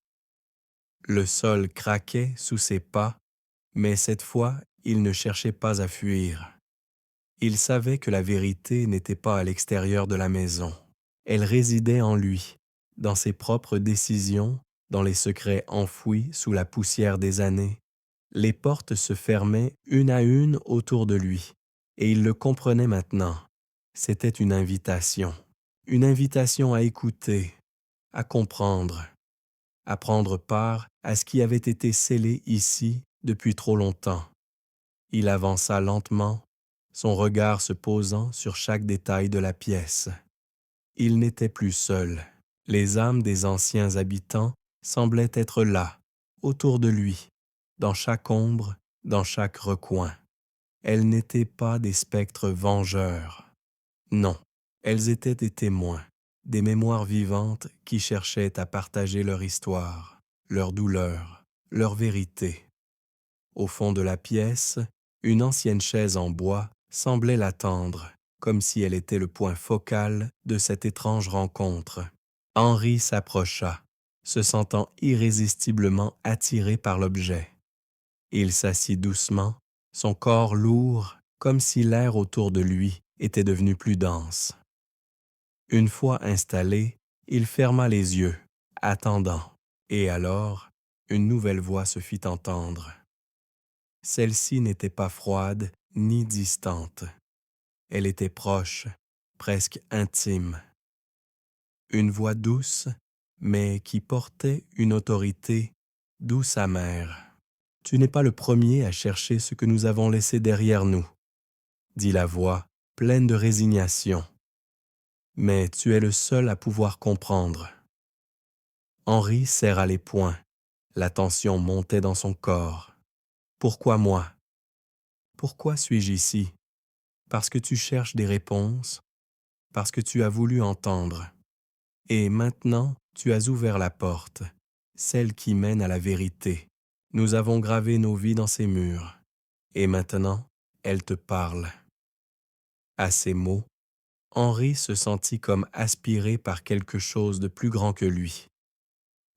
Le sol craquait sous ses pas, mais cette fois, il ne cherchait pas à fuir. Il savait que la vérité n'était pas à l'extérieur de la maison. Elle résidait en lui, dans ses propres décisions, dans les secrets enfouis sous la poussière des années. Les portes se fermaient une à une autour de lui, et il le comprenait maintenant. C'était une invitation à écouter, à comprendre, à prendre part à ce qui avait été scellé ici depuis trop longtemps. Il avança lentement, son regard se posant sur chaque détail de la pièce. Il n'était plus seul. Les âmes des anciens habitants semblaient être là, autour de lui, dans chaque ombre, dans chaque recoin. Elles n'étaient pas des spectres vengeurs. Non, elles étaient des témoins, des mémoires vivantes qui cherchaient à partager leur histoire, leur douleur, leur vérité. Au fond de la pièce, Une ancienne chaise en bois semblait l'attendre, comme si elle était le point focal de cette étrange rencontre. Henri s'approcha, se sentant irrésistiblement attiré par l'objet. Il s'assit doucement, son corps lourd, comme si l'air autour de lui était devenu plus dense. Une fois installé, il ferma les yeux, attendant, et alors, une nouvelle voix se fit entendre. Celle-ci n'était pas froide ni distante. Elle était proche, presque intime. Une voix douce, mais qui portait une autorité douce amère. « Tu n'es pas le premier à chercher ce que nous avons laissé derrière nous, » dit la voix, pleine de résignation. « Mais tu es le seul à pouvoir comprendre. » Henri serra les poings. La tension montait dans son corps. « Pourquoi moi? Pourquoi suis-je ici? Parce que tu cherches des réponses, parce que tu as voulu entendre. Et maintenant, tu as ouvert la porte, celle qui mène à la vérité. Nous avons gravé nos vies dans ces murs. Et maintenant, elle te parle. » À ces mots, Henri se sentit comme aspiré par quelque chose de plus grand que lui.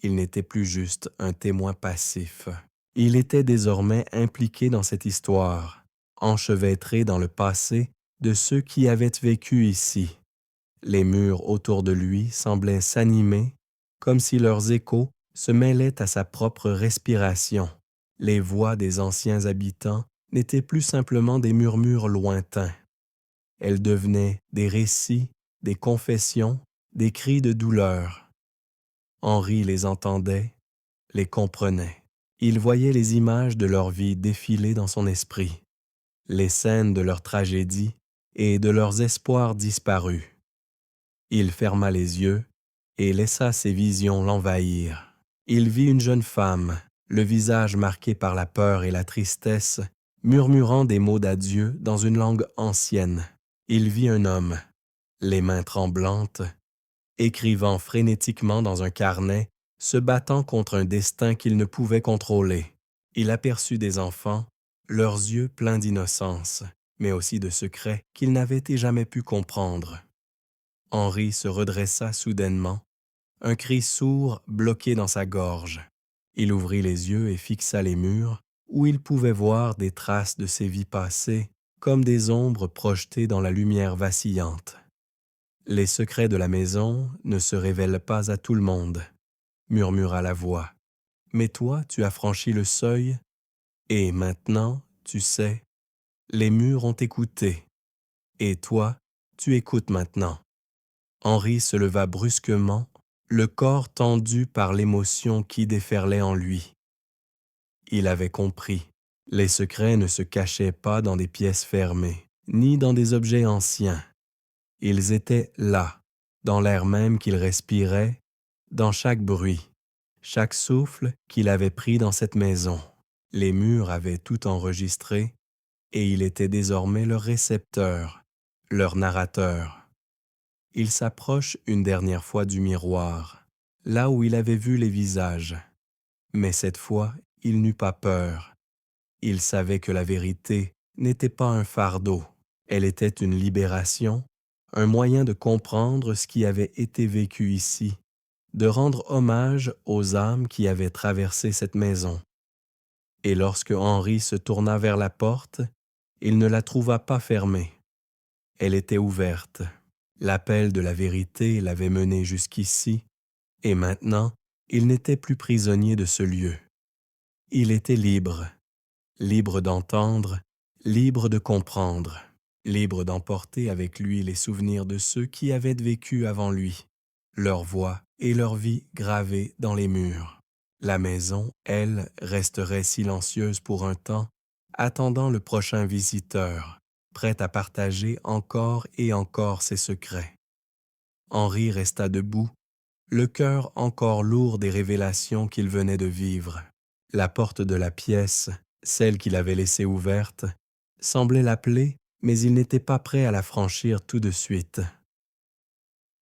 Il n'était plus juste un témoin passif. Il était désormais impliqué dans cette histoire, enchevêtré dans le passé de ceux qui avaient vécu ici. Les murs autour de lui semblaient s'animer, comme si leurs échos se mêlaient à sa propre respiration. Les voix des anciens habitants n'étaient plus simplement des murmures lointains. Elles devenaient des récits, des confessions, des cris de douleur. Henri les entendait, les comprenait. Il voyait les images de leur vie défiler dans son esprit, les scènes de leur tragédie et de leurs espoirs disparus. Il ferma les yeux et laissa ses visions l'envahir. Il vit une jeune femme, le visage marqué par la peur et la tristesse, murmurant des mots d'adieu dans une langue ancienne. Il vit un homme, les mains tremblantes, écrivant frénétiquement dans un carnet, se battant contre un destin qu'il ne pouvait contrôler. Il aperçut des enfants, leurs yeux pleins d'innocence, mais aussi de secrets qu'il n'avait et jamais pu comprendre. Henri se redressa soudainement, un cri sourd bloqué dans sa gorge. Il ouvrit les yeux et fixa les murs, où il pouvait voir des traces de ses vies passées, comme des ombres projetées dans la lumière vacillante. « Les secrets de la maison ne se révèlent pas à tout le monde, » murmura la voix. « Mais toi, tu as franchi le seuil, et maintenant, tu sais, les murs ont écouté, et toi, tu écoutes maintenant. » Henri se leva brusquement, le corps tendu par l'émotion qui déferlait en lui. Il avait compris. Les secrets ne se cachaient pas dans des pièces fermées, ni dans des objets anciens. Ils étaient là, dans l'air même qu'il respirait, dans chaque bruit, chaque souffle qu'il avait pris dans cette maison. Les murs avaient tout enregistré, et il était désormais leur récepteur, leur narrateur. Il s'approche une dernière fois du miroir, là où il avait vu les visages. Mais cette fois, il n'eut pas peur. Il savait que la vérité n'était pas un fardeau, elle était une libération, un moyen de comprendre ce qui avait été vécu ici, de rendre hommage aux âmes qui avaient traversé cette maison. Et lorsque Henri se tourna vers la porte, il ne la trouva pas fermée. Elle était ouverte. L'appel de la vérité l'avait mené jusqu'ici, et maintenant, il n'était plus prisonnier de ce lieu. Il était libre, libre d'entendre, libre de comprendre, libre d'emporter avec lui les souvenirs de ceux qui avaient vécu avant lui, leur voix et leur vie gravées dans les murs. La maison, elle, resterait silencieuse pour un temps, attendant le prochain visiteur, prête à partager encore et encore ses secrets. Henri resta debout, le cœur encore lourd des révélations qu'il venait de vivre. La porte de la pièce, celle qu'il avait laissée ouverte, semblait l'appeler, mais il n'était pas prêt à la franchir tout de suite.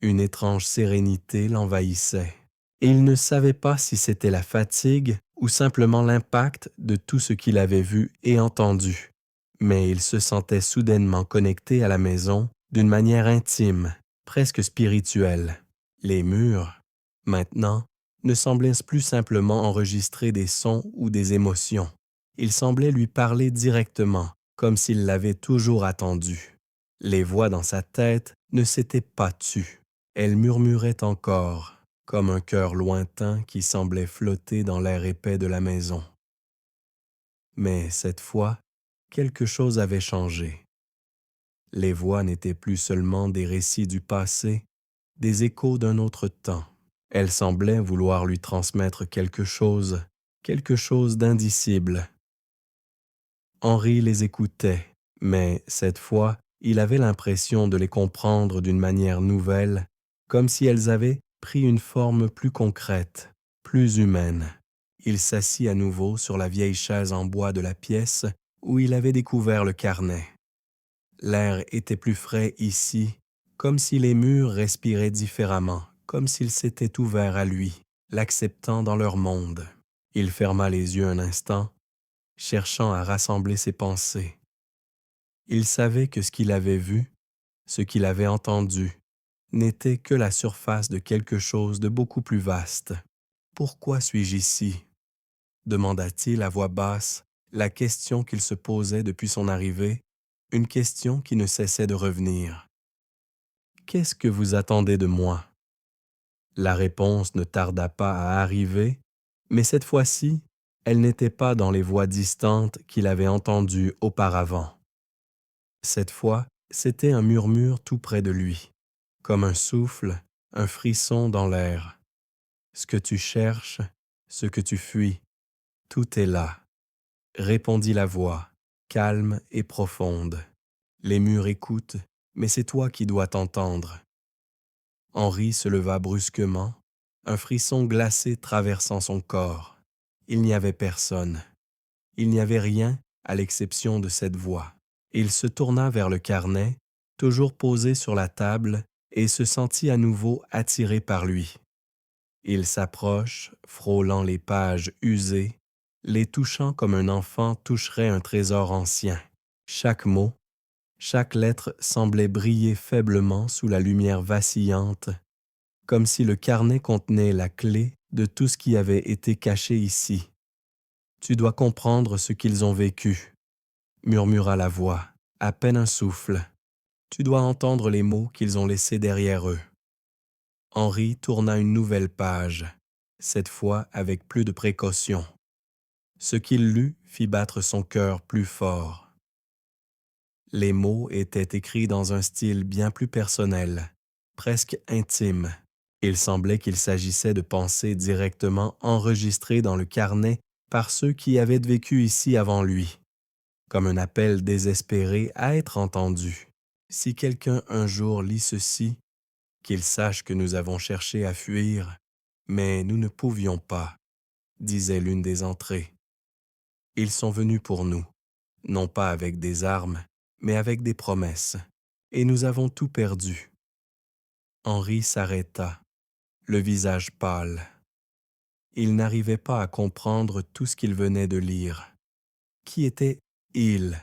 Une étrange sérénité l'envahissait, et il ne savait pas si c'était la fatigue ou simplement l'impact de tout ce qu'il avait vu et entendu. Mais il se sentait soudainement connecté à la maison d'une manière intime, presque spirituelle. Les murs, maintenant, ne semblaient plus simplement enregistrer des sons ou des émotions. Ils semblaient lui parler directement, comme s'il l'avait toujours attendu. Les voix dans sa tête ne s'étaient pas tues. Elles murmuraient encore, comme un chœur lointain qui semblait flotter dans l'air épais de la maison. Mais cette fois, quelque chose avait changé. Les voix n'étaient plus seulement des récits du passé, des échos d'un autre temps. Elles semblaient vouloir lui transmettre quelque chose d'indicible. Henri les écoutait, mais cette fois, il avait l'impression de les comprendre d'une manière nouvelle, comme si elles avaient pris une forme plus concrète, plus humaine. Il s'assit à nouveau sur la vieille chaise en bois de la pièce où il avait découvert le carnet. L'air était plus frais ici, comme si les murs respiraient différemment, comme s'ils s'étaient ouverts à lui, l'acceptant dans leur monde. Il ferma les yeux un instant, cherchant à rassembler ses pensées. Il savait que ce qu'il avait vu, ce qu'il avait entendu, n'était que la surface de quelque chose de beaucoup plus vaste. « Pourquoi suis-je ici ?» demanda-t-il à voix basse, la question qu'il se posait depuis son arrivée, une question qui ne cessait de revenir. « Qu'est-ce que vous attendez de moi ?» La réponse ne tarda pas à arriver, mais cette fois-ci, elle n'était pas dans les voix distantes qu'il avait entendues auparavant. Cette fois, c'était un murmure tout près de lui, comme un souffle, un frisson dans l'air. Ce que tu cherches, ce que tu fuis, tout est là, répondit la voix, calme et profonde. Les murs écoutent, mais c'est toi qui dois t'entendre. Henri se leva brusquement, un frisson glacé traversant son corps. Il n'y avait personne. Il n'y avait rien à l'exception de cette voix. Il se tourna vers le carnet, toujours posé sur la table, et se sentit à nouveau attiré par lui. Il s'approche, frôlant les pages usées, les touchant comme un enfant toucherait un trésor ancien. Chaque mot, chaque lettre semblait briller faiblement sous la lumière vacillante, comme si le carnet contenait la clé de tout ce qui avait été caché ici. « Tu dois comprendre ce qu'ils ont vécu, » murmura la voix, à peine un souffle. « Tu dois entendre les mots qu'ils ont laissés derrière eux. » Henri tourna une nouvelle page, cette fois avec plus de précaution. Ce qu'il lut fit battre son cœur plus fort. Les mots étaient écrits dans un style bien plus personnel, presque intime. Il semblait qu'il s'agissait de pensées directement enregistrées dans le carnet par ceux qui avaient vécu ici avant lui, comme un appel désespéré à être entendu. Si quelqu'un un jour lit ceci, qu'il sache que nous avons cherché à fuir, mais nous ne pouvions pas, disait l'une des entrées. Ils sont venus pour nous, non pas avec des armes, mais avec des promesses, et nous avons tout perdu. Henri s'arrêta, le visage pâle. Il n'arrivait pas à comprendre tout ce qu'il venait de lire. Qui était « il » ?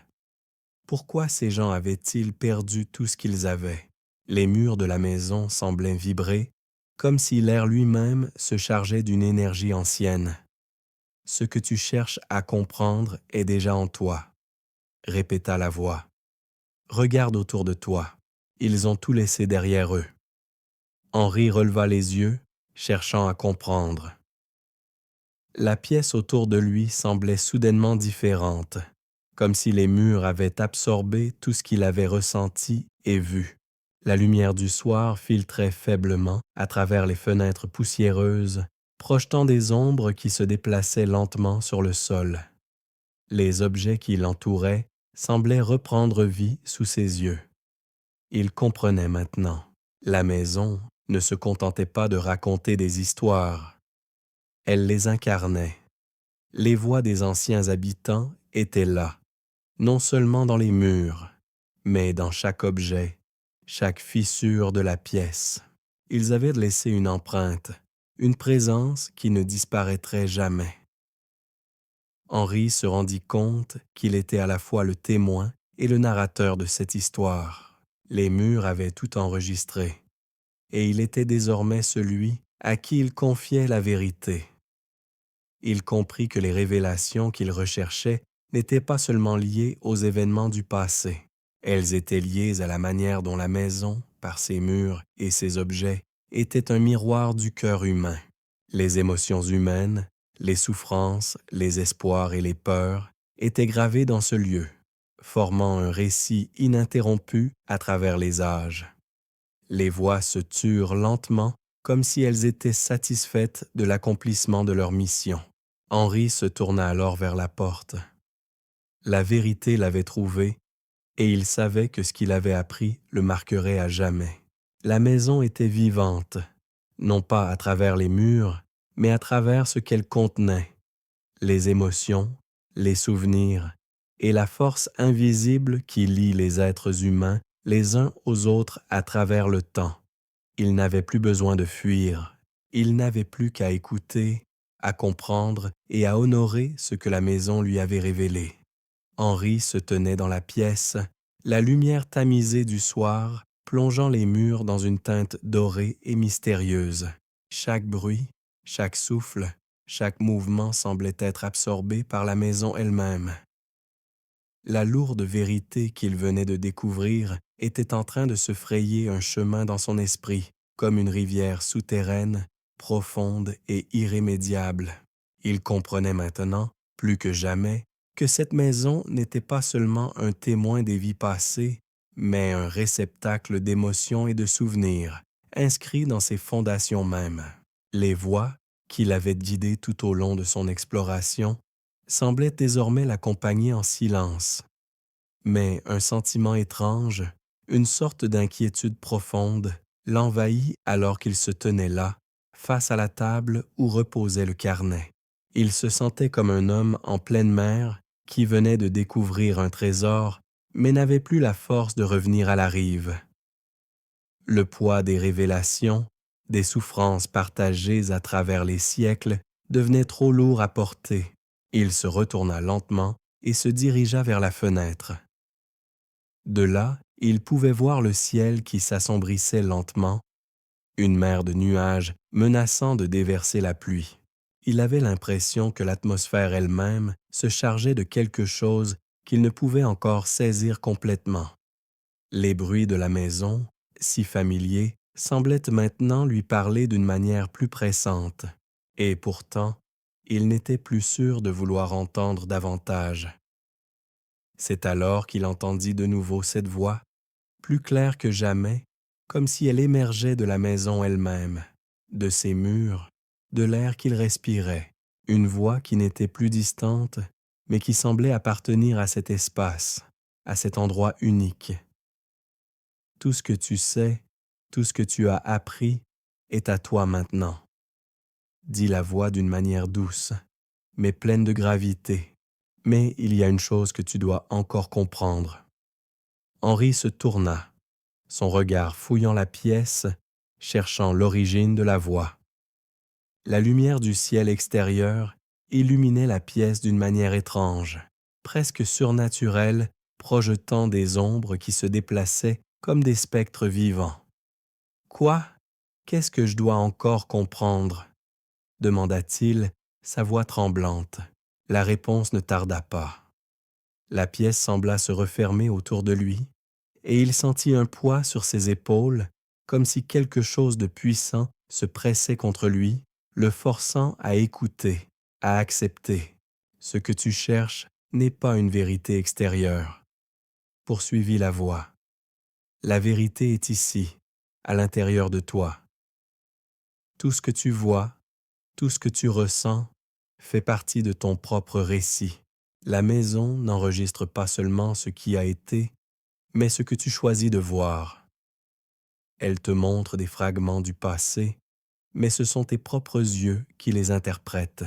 Pourquoi ces gens avaient-ils perdu tout ce qu'ils avaient? Les murs de la maison semblaient vibrer, comme si l'air lui-même se chargeait d'une énergie ancienne. « Ce que tu cherches à comprendre est déjà en toi », répéta la voix. « Regarde autour de toi, ils ont tout laissé derrière eux. » Henri releva les yeux, cherchant à comprendre. La pièce autour de lui semblait soudainement différente, comme si les murs avaient absorbé tout ce qu'il avait ressenti et vu. La lumière du soir filtrait faiblement à travers les fenêtres poussiéreuses, projetant des ombres qui se déplaçaient lentement sur le sol. Les objets qui l'entouraient semblaient reprendre vie sous ses yeux. Il comprenait maintenant. La maison ne se contentait pas de raconter des histoires. Elle les incarnait. Les voix des anciens habitants étaient là, non seulement dans les murs, mais dans chaque objet, chaque fissure de la pièce. Ils avaient laissé une empreinte, une présence qui ne disparaîtrait jamais. Henri se rendit compte qu'il était à la fois le témoin et le narrateur de cette histoire. Les murs avaient tout enregistré, et il était désormais celui à qui il confiait la vérité. Il comprit que les révélations qu'il recherchait n'étaient pas seulement liées aux événements du passé. Elles étaient liées à la manière dont la maison, par ses murs et ses objets, était un miroir du cœur humain. Les émotions humaines, les souffrances, les espoirs et les peurs étaient gravées dans ce lieu, formant un récit ininterrompu à travers les âges. Les voix se turent lentement comme si elles étaient satisfaites de l'accomplissement de leur mission. Henri se tourna alors vers la porte. La vérité l'avait trouvé, et il savait que ce qu'il avait appris le marquerait à jamais. La maison était vivante, non pas à travers les murs, mais à travers ce qu'elle contenait, les émotions, les souvenirs et la force invisible qui lie les êtres humains les uns aux autres à travers le temps. Il n'avait plus besoin de fuir, il n'avait plus qu'à écouter, à comprendre et à honorer ce que la maison lui avait révélé. Henri se tenait dans la pièce, la lumière tamisée du soir plongeant les murs dans une teinte dorée et mystérieuse. Chaque bruit, chaque souffle, chaque mouvement semblait être absorbé par la maison elle-même. La lourde vérité qu'il venait de découvrir était en train de se frayer un chemin dans son esprit, comme une rivière souterraine, profonde et irrémédiable. Il comprenait maintenant, plus que jamais, que cette maison n'était pas seulement un témoin des vies passées, mais un réceptacle d'émotions et de souvenirs, inscrits dans ses fondations mêmes. Les voix, qui l'avaient guidé tout au long de son exploration, semblaient désormais l'accompagner en silence. Mais un sentiment étrange, une sorte d'inquiétude profonde, l'envahit alors qu'il se tenait là, face à la table où reposait le carnet. Il se sentait comme un homme en pleine mer qui venait de découvrir un trésor, mais n'avait plus la force de revenir à la rive. Le poids des révélations, des souffrances partagées à travers les siècles, devenait trop lourd à porter. Il se retourna lentement et se dirigea vers la fenêtre. De là, il pouvait voir le ciel qui s'assombrissait lentement, une mer de nuages menaçant de déverser la pluie. Il avait l'impression que l'atmosphère elle-même se chargeait de quelque chose qu'il ne pouvait encore saisir complètement. Les bruits de la maison, si familiers, semblaient maintenant lui parler d'une manière plus pressante, et pourtant, il n'était plus sûr de vouloir entendre davantage. C'est alors qu'il entendit de nouveau cette voix, plus claire que jamais, comme si elle émergeait de la maison elle-même, de ses murs, de l'air qu'il respirait, une voix qui n'était plus distante, mais qui semblait appartenir à cet espace, à cet endroit unique. Tout ce que tu sais, tout ce que tu as appris est à toi maintenant, dit la voix d'une manière douce, mais pleine de gravité. Mais il y a une chose que tu dois encore comprendre. Henri se tourna, son regard fouillant la pièce, cherchant l'origine de la voix. La lumière du ciel extérieur illuminait la pièce d'une manière étrange, presque surnaturelle, projetant des ombres qui se déplaçaient comme des spectres vivants. « Quoi? Qu'est-ce que je dois encore comprendre ?» demanda-t-il, sa voix tremblante. La réponse ne tarda pas. La pièce sembla se refermer autour de lui, et il sentit un poids sur ses épaules, comme si quelque chose de puissant se pressait contre lui, le forçant à écouter, à accepter. Ce que tu cherches n'est pas une vérité extérieure, poursuivit la voix. La vérité est ici, à l'intérieur de toi. Tout ce que tu vois, tout ce que tu ressens, fait partie de ton propre récit. La maison n'enregistre pas seulement ce qui a été, mais ce que tu choisis de voir. Elle te montre des fragments du passé, mais ce sont tes propres yeux qui les interprètent.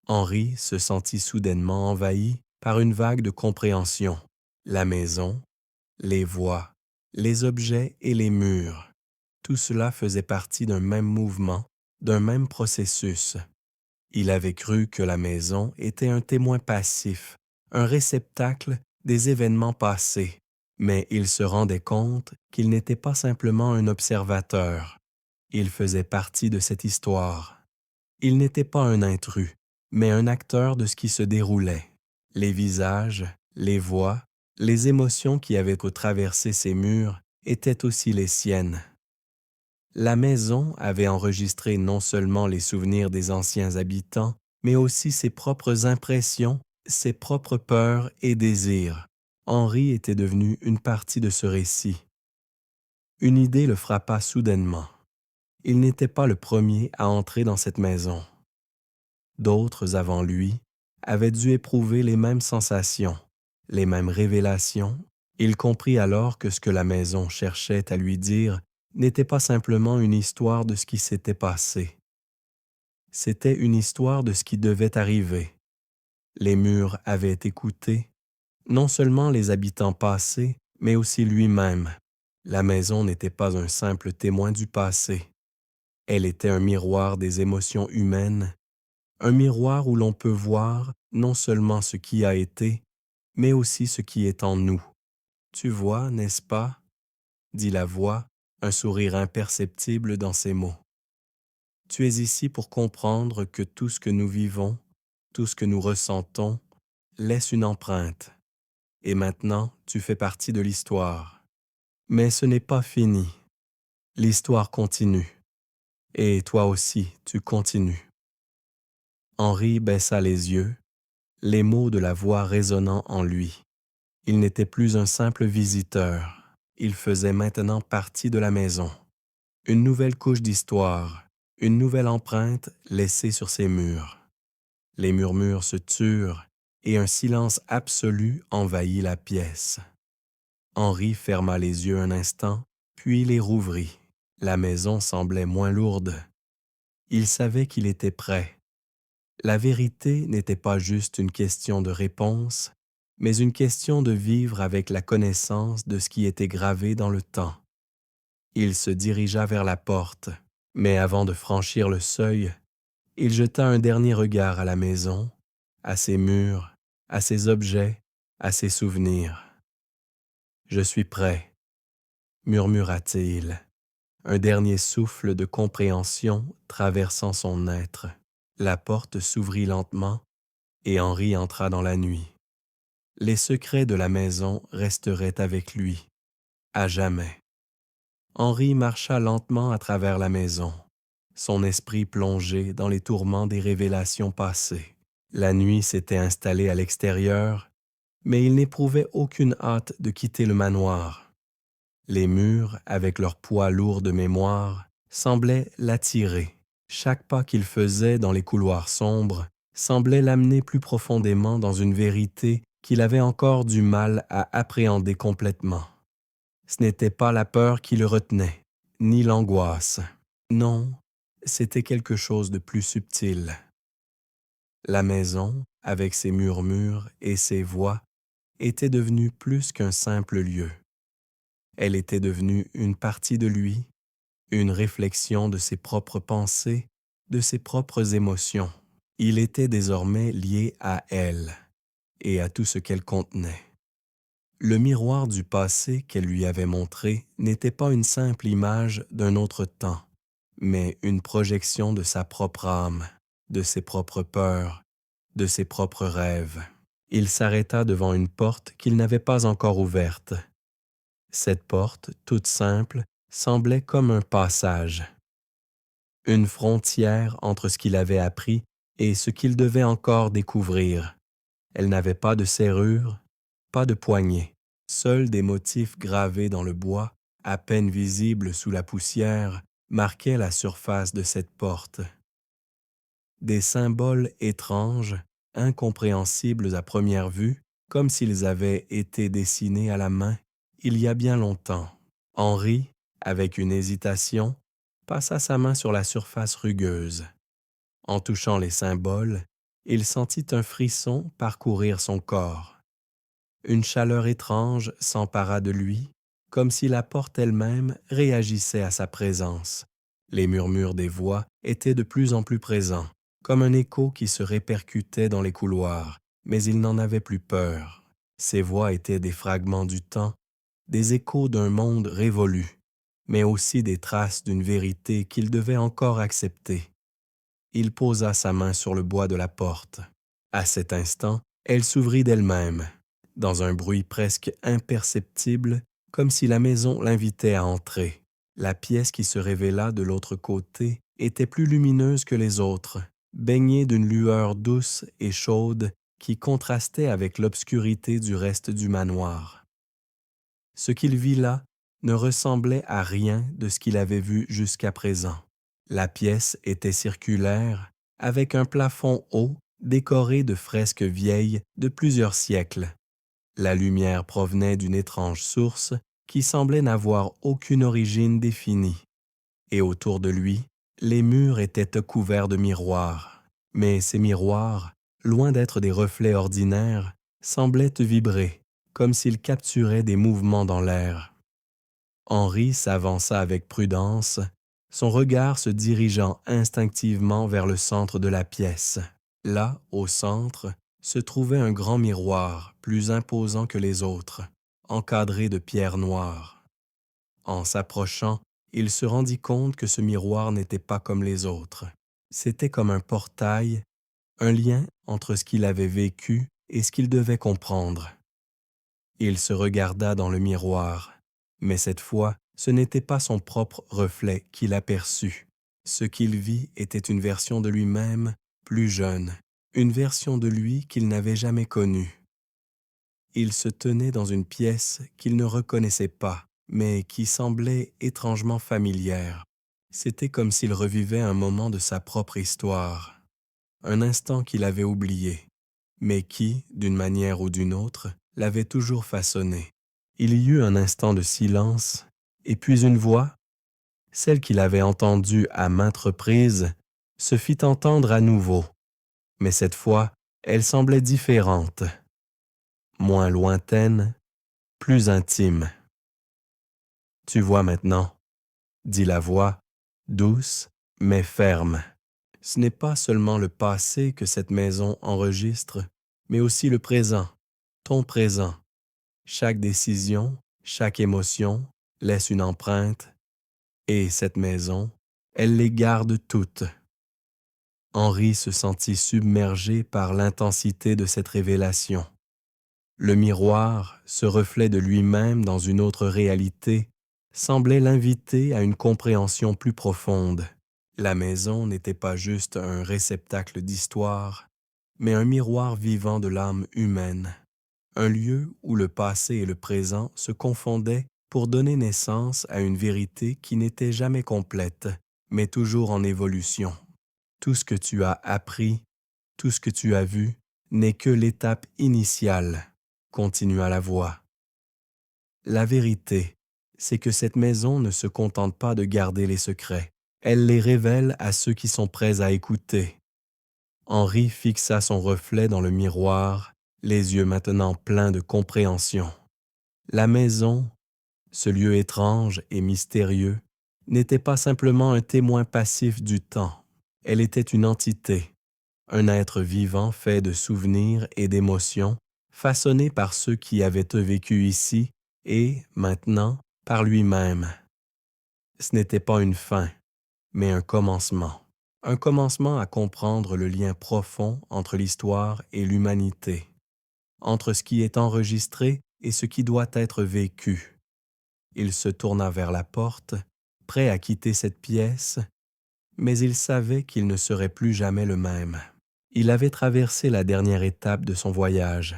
Henri se sentit soudainement envahi par une vague de compréhension. La maison, les voix, les objets et les murs, tout cela faisait partie d'un même mouvement, d'un même processus. Il avait cru que la maison était un témoin passif, un réceptacle des événements passés, mais il se rendait compte qu'il n'était pas simplement un observateur. Il faisait partie de cette histoire. Il n'était pas un intrus, mais un acteur de ce qui se déroulait. Les visages, les voix, les émotions qui avaient traversé ces murs étaient aussi les siennes. La maison avait enregistré non seulement les souvenirs des anciens habitants, mais aussi ses propres impressions, ses propres peurs et désirs. Henri était devenu une partie de ce récit. Une idée le frappa soudainement. Il n'était pas le premier à entrer dans cette maison. D'autres avant lui avaient dû éprouver les mêmes sensations, les mêmes révélations. Il comprit alors que ce que la maison cherchait à lui dire n'était pas simplement une histoire de ce qui s'était passé. C'était une histoire de ce qui devait arriver. Les murs avaient écouté, non seulement les habitants passés, mais aussi lui-même. La maison n'était pas un simple témoin du passé. Elle était un miroir des émotions humaines, un miroir où l'on peut voir non seulement ce qui a été, mais aussi ce qui est en nous. Tu vois, n'est-ce pas? Dit la voix, un sourire imperceptible dans ses mots. Tu es ici pour comprendre que tout ce que nous vivons, tout ce que nous ressentons, laisse une empreinte. Et maintenant, tu fais partie de l'histoire. Mais ce n'est pas fini. L'histoire continue. Et toi aussi, tu continues. Henri baissa les yeux, les mots de la voix résonnant en lui. Il n'était plus un simple visiteur. Il faisait maintenant partie de la maison. Une nouvelle couche d'histoire, une nouvelle empreinte laissée sur ses murs. Les murmures se turent et un silence absolu envahit la pièce. Henri ferma les yeux un instant, puis les rouvrit. La maison semblait moins lourde. Il savait qu'il était prêt. La vérité n'était pas juste une question de réponse, mais une question de vivre avec la connaissance de ce qui était gravé dans le temps. Il se dirigea vers la porte, mais avant de franchir le seuil, il jeta un dernier regard à la maison, à ses murs, à ses objets, à ses souvenirs. « Je suis prêt », murmura-t-il, un dernier souffle de compréhension traversant son être. La porte s'ouvrit lentement et Henri entra dans la nuit. Les secrets de la maison resteraient avec lui, à jamais. Henri marcha lentement à travers la maison, son esprit plongé dans les tourments des révélations passées. La nuit s'était installée à l'extérieur, mais il n'éprouvait aucune hâte de quitter le manoir. Les murs, avec leur poids lourd de mémoire, semblaient l'attirer. Chaque pas qu'il faisait dans les couloirs sombres semblait l'amener plus profondément dans une vérité qu'il avait encore du mal à appréhender complètement. Ce n'était pas la peur qui le retenait, ni l'angoisse. Non, c'était quelque chose de plus subtil. La maison, avec ses murmures et ses voix, était devenue plus qu'un simple lieu. Elle était devenue une partie de lui, une réflexion de ses propres pensées, de ses propres émotions. Il était désormais lié à elle et à tout ce qu'elle contenait. Le miroir du passé qu'elle lui avait montré n'était pas une simple image d'un autre temps, mais une projection de sa propre âme, de ses propres peurs, de ses propres rêves. Il s'arrêta devant une porte qu'il n'avait pas encore ouverte. Cette porte, toute simple, semblait comme un passage, une frontière entre ce qu'il avait appris et ce qu'il devait encore découvrir. Elle n'avait pas de serrure, pas de poignée, seuls des motifs gravés dans le bois, à peine visibles sous la poussière, marquaient la surface de cette porte. Des symboles étranges, incompréhensibles à première vue, comme s'ils avaient été dessinés à la main il y a bien longtemps. Henri, avec une hésitation, passa sa main sur la surface rugueuse. En touchant les symboles, il sentit un frisson parcourir son corps. Une chaleur étrange s'empara de lui, comme si la porte elle-même réagissait à sa présence. Les murmures des voix étaient de plus en plus présents. comme un écho qui se répercutait dans les couloirs, mais il n'en avait plus peur. Ces voix étaient des fragments du temps, des échos d'un monde révolu, mais aussi des traces d'une vérité qu'il devait encore accepter. Il posa sa main sur le bois de la porte. À cet instant, elle s'ouvrit d'elle-même, dans un bruit presque imperceptible, comme si la maison l'invitait à entrer. La pièce qui se révéla de l'autre côté était plus lumineuse que les autres, baignée d'une lueur douce et chaude qui contrastait avec l'obscurité du reste du manoir. Ce qu'il vit là ne ressemblait à rien de ce qu'il avait vu jusqu'à présent. La pièce était circulaire, avec un plafond haut décoré de fresques vieilles de plusieurs siècles. La lumière provenait d'une étrange source qui semblait n'avoir aucune origine définie. Et autour de lui, les murs étaient couverts de miroirs. Mais ces miroirs, loin d'être des reflets ordinaires, semblaient vibrer, comme s'ils capturaient des mouvements dans l'air. Henri s'avança avec prudence, son regard se dirigeant instinctivement vers le centre de la pièce. Là, au centre, se trouvait un grand miroir, plus imposant que les autres, encadré de pierres noires. En s'approchant, il se rendit compte que ce miroir n'était pas comme les autres. C'était comme un portail, un lien entre ce qu'il avait vécu et ce qu'il devait comprendre. Il se regarda dans le miroir, mais cette fois, ce n'était pas son propre reflet qu'il aperçut. Ce qu'il vit était une version de lui-même, plus jeune, une version de lui qu'il n'avait jamais connue. Il se tenait dans une pièce qu'il ne reconnaissait pas, mais qui semblait étrangement familière. C'était comme s'il revivait un moment de sa propre histoire, un instant qu'il avait oublié, mais qui, d'une manière ou d'une autre, l'avait toujours façonné. Il y eut un instant de silence, et puis une voix, celle qu'il avait entendue à maintes reprises, se fit entendre à nouveau, mais cette fois, elle semblait différente, moins lointaine, plus intime. « Tu vois maintenant, » dit la voix, douce mais ferme. Ce n'est pas seulement le passé que cette maison enregistre, mais aussi le présent, ton présent. Chaque décision, chaque émotion laisse une empreinte, et cette maison, elle les garde toutes. Henri se sentit submergé par l'intensité de cette révélation. Le miroir, ce reflet de lui-même dans une autre réalité, semblait l'inviter à une compréhension plus profonde. La maison n'était pas juste un réceptacle d'histoire, mais un miroir vivant de l'âme humaine, un lieu où le passé et le présent se confondaient pour donner naissance à une vérité qui n'était jamais complète, mais toujours en évolution. Tout ce que tu as appris, tout ce que tu as vu, n'est que l'étape initiale, continua la voix. La vérité, c'est que cette maison ne se contente pas de garder les secrets, elle les révèle à ceux qui sont prêts à écouter. Henri fixa son reflet dans le miroir, les yeux maintenant pleins de compréhension. La maison, ce lieu étrange et mystérieux, n'était pas simplement un témoin passif du temps, elle était une entité, un être vivant fait de souvenirs et d'émotions, façonné par ceux qui avaient vécu ici et, maintenant, par lui-même. Ce n'était pas une fin, mais un commencement à comprendre le lien profond entre l'histoire et l'humanité, entre ce qui est enregistré et ce qui doit être vécu. Il se tourna vers la porte, prêt à quitter cette pièce, mais il savait qu'il ne serait plus jamais le même. Il avait traversé la dernière étape de son voyage,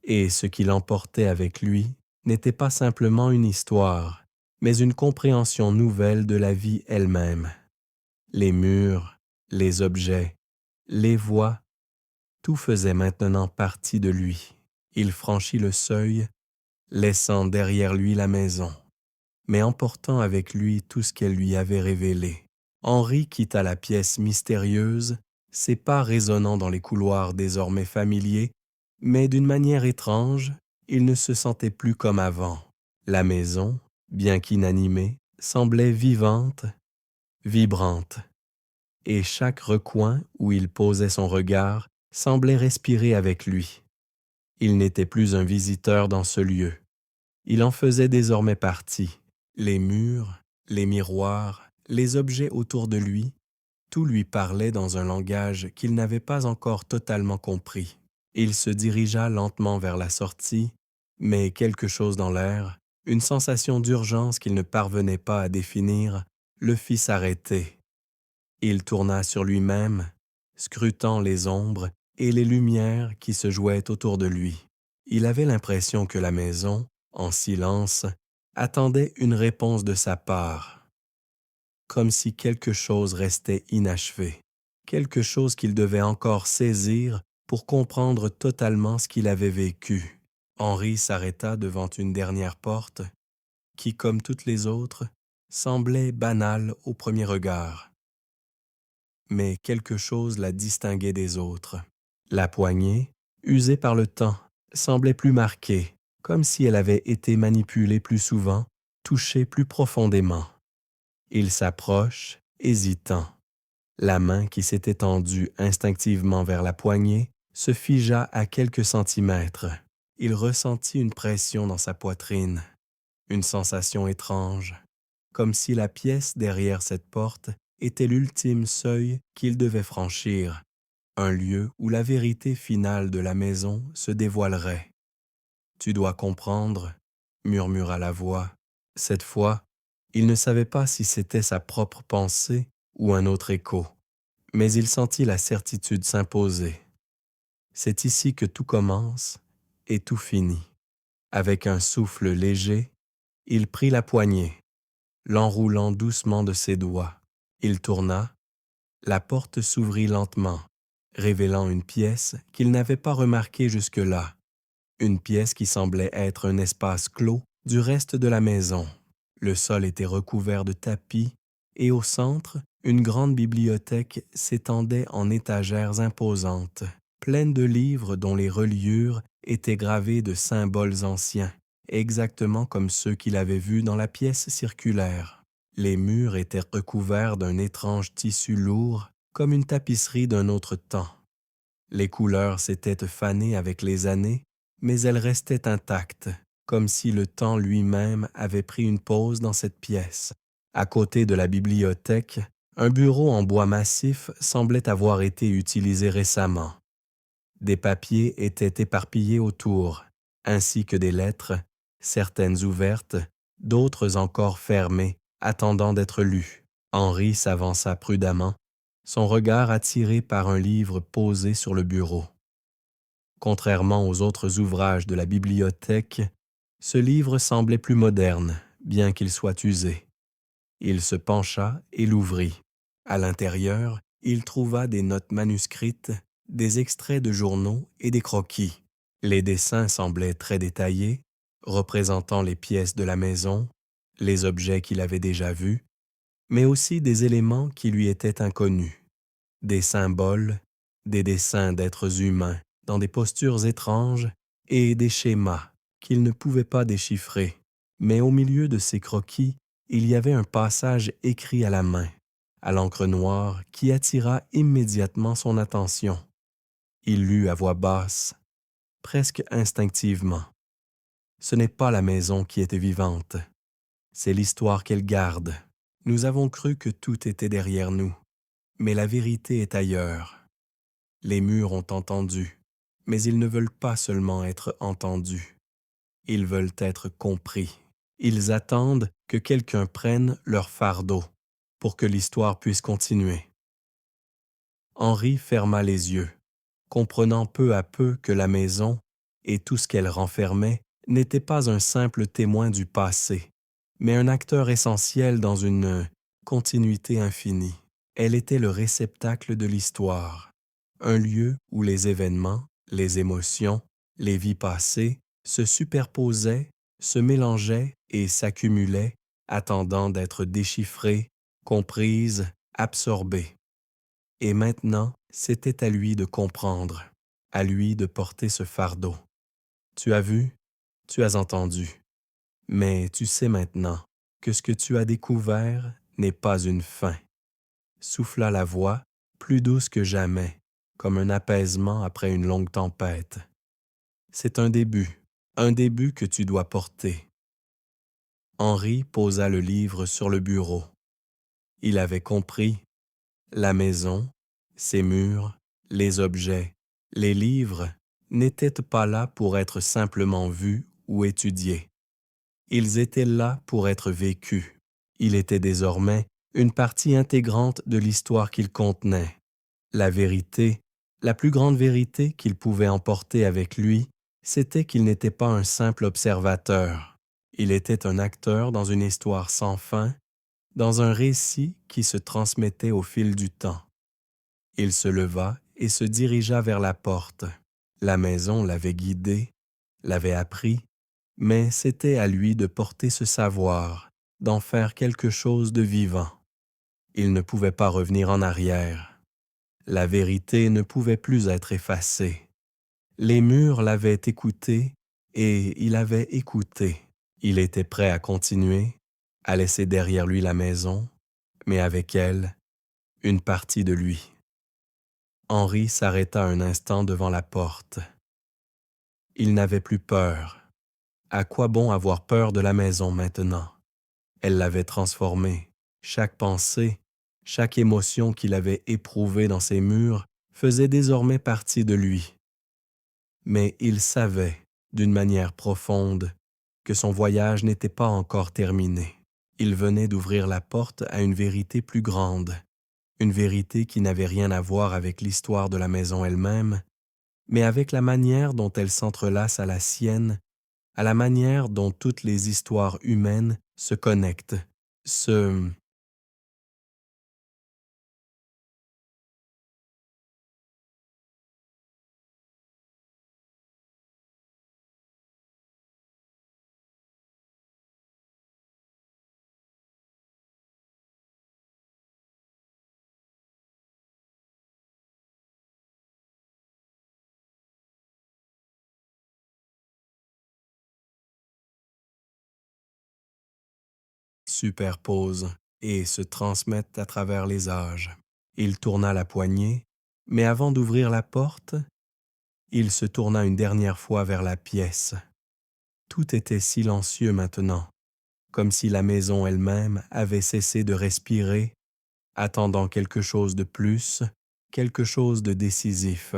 et ce qui l'emportait avec lui n'était pas simplement une histoire, mais une compréhension nouvelle de la vie elle-même. Les murs, les objets, les voix, tout faisait maintenant partie de lui. Il franchit le seuil, laissant derrière lui la maison, mais emportant avec lui tout ce qu'elle lui avait révélé. Henri quitta la pièce mystérieuse, ses pas résonnant dans les couloirs désormais familiers, mais d'une manière étrange, il ne se sentait plus comme avant. La maison, bien qu'inanimée, semblait vivante, vibrante. et chaque recoin où il posait son regard semblait respirer avec lui. Il n'était plus un visiteur dans ce lieu. Il en faisait désormais partie. Les murs, les miroirs, les objets autour de lui, tout lui parlait dans un langage qu'il n'avait pas encore totalement compris. Il se dirigea lentement vers la sortie, mais quelque chose dans l'air, une sensation d'urgence qu'il ne parvenait pas à définir, le fit s'arrêter. Il tourna sur lui-même, scrutant les ombres et les lumières qui se jouaient autour de lui. Il avait l'impression que la maison, en silence, attendait une réponse de sa part, comme si quelque chose restait inachevé, quelque chose qu'il devait encore saisir pour comprendre totalement ce qu'il avait vécu. Henri s'arrêta devant une dernière porte qui, comme toutes les autres, semblait banale au premier regard. Mais quelque chose la distinguait des autres. La poignée, usée par le temps, semblait plus marquée, comme si elle avait été manipulée plus souvent, touchée plus profondément. Il s'approche, hésitant. La main qui s'était tendue instinctivement vers la poignée se figea à quelques centimètres. Il ressentit une pression dans sa poitrine, une sensation étrange, comme si la pièce derrière cette porte était l'ultime seuil qu'il devait franchir, un lieu où la vérité finale de la maison se dévoilerait. « Tu dois comprendre », murmura la voix. Cette fois, il ne savait pas si c'était sa propre pensée ou un autre écho, mais il sentit la certitude s'imposer. C'est ici que tout commence et tout finit. Avec un souffle léger, il prit la poignée, l'enroulant doucement de ses doigts. Il tourna, la porte s'ouvrit lentement, révélant une pièce qu'il n'avait pas remarquée jusque-là, une pièce qui semblait être un espace clos du reste de la maison. Le sol était recouvert de tapis et au centre, une grande bibliothèque s'étendait en étagères imposantes, pleines de livres dont les reliures étaient gravées de symboles anciens, exactement comme ceux qu'il avait vus dans la pièce circulaire. Les murs étaient recouverts d'un étrange tissu lourd, comme une tapisserie d'un autre temps. Les couleurs s'étaient fanées avec les années, mais elles restaient intactes, comme si le temps lui-même avait pris une pause dans cette pièce. À côté de la bibliothèque, un bureau en bois massif semblait avoir été utilisé récemment. Des papiers étaient éparpillés autour, ainsi que des lettres, certaines ouvertes, d'autres encore fermées, attendant d'être lues. Henri s'avança prudemment, son regard attiré par un livre posé sur le bureau. Contrairement aux autres ouvrages de la bibliothèque, ce livre semblait plus moderne, bien qu'il soit usé. Il se pencha et l'ouvrit. À l'intérieur, il trouva des notes manuscrites, des extraits de journaux et des croquis. Les dessins semblaient très détaillés, représentant les pièces de la maison, les objets qu'il avait déjà vus, mais aussi des éléments qui lui étaient inconnus, des symboles, des dessins d'êtres humains dans des postures étranges et des schémas qu'il ne pouvait pas déchiffrer. Mais au milieu de ces croquis, il y avait un passage écrit à la main, à l'encre noire, qui attira immédiatement son attention. Il lut à voix basse, presque instinctivement. Ce n'est pas la maison qui était vivante, c'est l'histoire qu'elle garde. Nous avons cru que tout était derrière nous, mais la vérité est ailleurs. Les murs ont entendu, mais ils ne veulent pas seulement être entendus. Ils veulent être compris. Ils attendent que quelqu'un prenne leur fardeau pour que l'histoire puisse continuer. Henri ferma les yeux, comprenant peu à peu que la maison et tout ce qu'elle renfermait n'était pas un simple témoin du passé, mais un acteur essentiel dans une continuité infinie. Elle était le réceptacle de l'histoire, un lieu où les événements, les émotions, les vies passées se superposaient, se mélangeaient et s'accumulaient, attendant d'être déchiffrées, comprises, absorbées. Et maintenant, c'était à lui de comprendre, à lui de porter ce fardeau. Tu as vu, tu as entendu, mais tu sais maintenant que ce que tu as découvert n'est pas une fin, souffla la voix, plus douce que jamais, comme un apaisement après une longue tempête. C'est un début que tu dois porter. Henri posa le livre sur le bureau. Il avait compris. La maison, ses murs, les objets, les livres n'étaient pas là pour être simplement vus ou étudiés. Ils étaient là pour être vécus. Il était désormais une partie intégrante de l'histoire qu'il contenait. La vérité, la plus grande vérité qu'il pouvait emporter avec lui, c'était qu'il n'était pas un simple observateur. Il était un acteur dans une histoire sans fin, dans un récit qui se transmettait au fil du temps. Il se leva et se dirigea vers la porte. La maison l'avait guidé, l'avait appris, mais c'était à lui de porter ce savoir, d'en faire quelque chose de vivant. Il ne pouvait pas revenir en arrière. La vérité ne pouvait plus être effacée. Les murs l'avaient écouté et il avait écouté. Il était prêt à continuer, à laisser derrière lui la maison, mais avec elle, une partie de lui. Henri s'arrêta un instant devant la porte. Il n'avait plus peur. À quoi bon avoir peur de la maison maintenant? Elle l'avait transformé. Chaque pensée, chaque émotion qu'il avait éprouvée dans ces murs faisait désormais partie de lui. Mais il savait, d'une manière profonde, que son voyage n'était pas encore terminé. Il venait d'ouvrir la porte à une vérité plus grande, une vérité qui n'avait rien à voir avec l'histoire de la maison elle-même, mais avec la manière dont elle s'entrelace à la sienne, à la manière dont toutes les histoires humaines se connectent, se... superposent et se transmettent à travers les âges. Il tourna la poignée, mais avant d'ouvrir la porte, il se tourna une dernière fois vers la pièce. Tout était silencieux maintenant, comme si la maison elle-même avait cessé de respirer, attendant quelque chose de plus, quelque chose de décisif.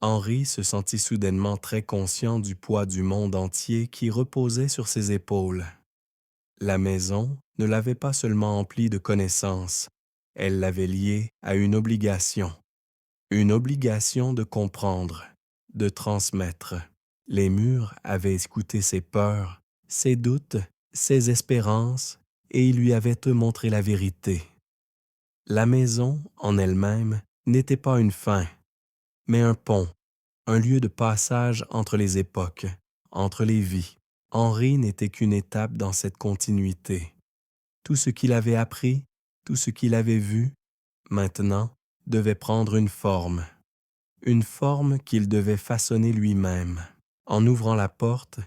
Henri se sentit soudainement très conscient du poids du monde entier qui reposait sur ses épaules. La maison ne l'avait pas seulement empli de connaissances, elle l'avait lié à une obligation de comprendre, de transmettre. Les murs avaient écouté ses peurs, ses doutes, ses espérances, et ils lui avaient montré la vérité. La maison, en elle-même, n'était pas une fin, mais un pont, un lieu de passage entre les époques, entre les vies. Henri n'était qu'une étape dans cette continuité. Tout ce qu'il avait appris, tout ce qu'il avait vu, maintenant, devait prendre une forme qu'il devait façonner lui-même. En ouvrant la porte,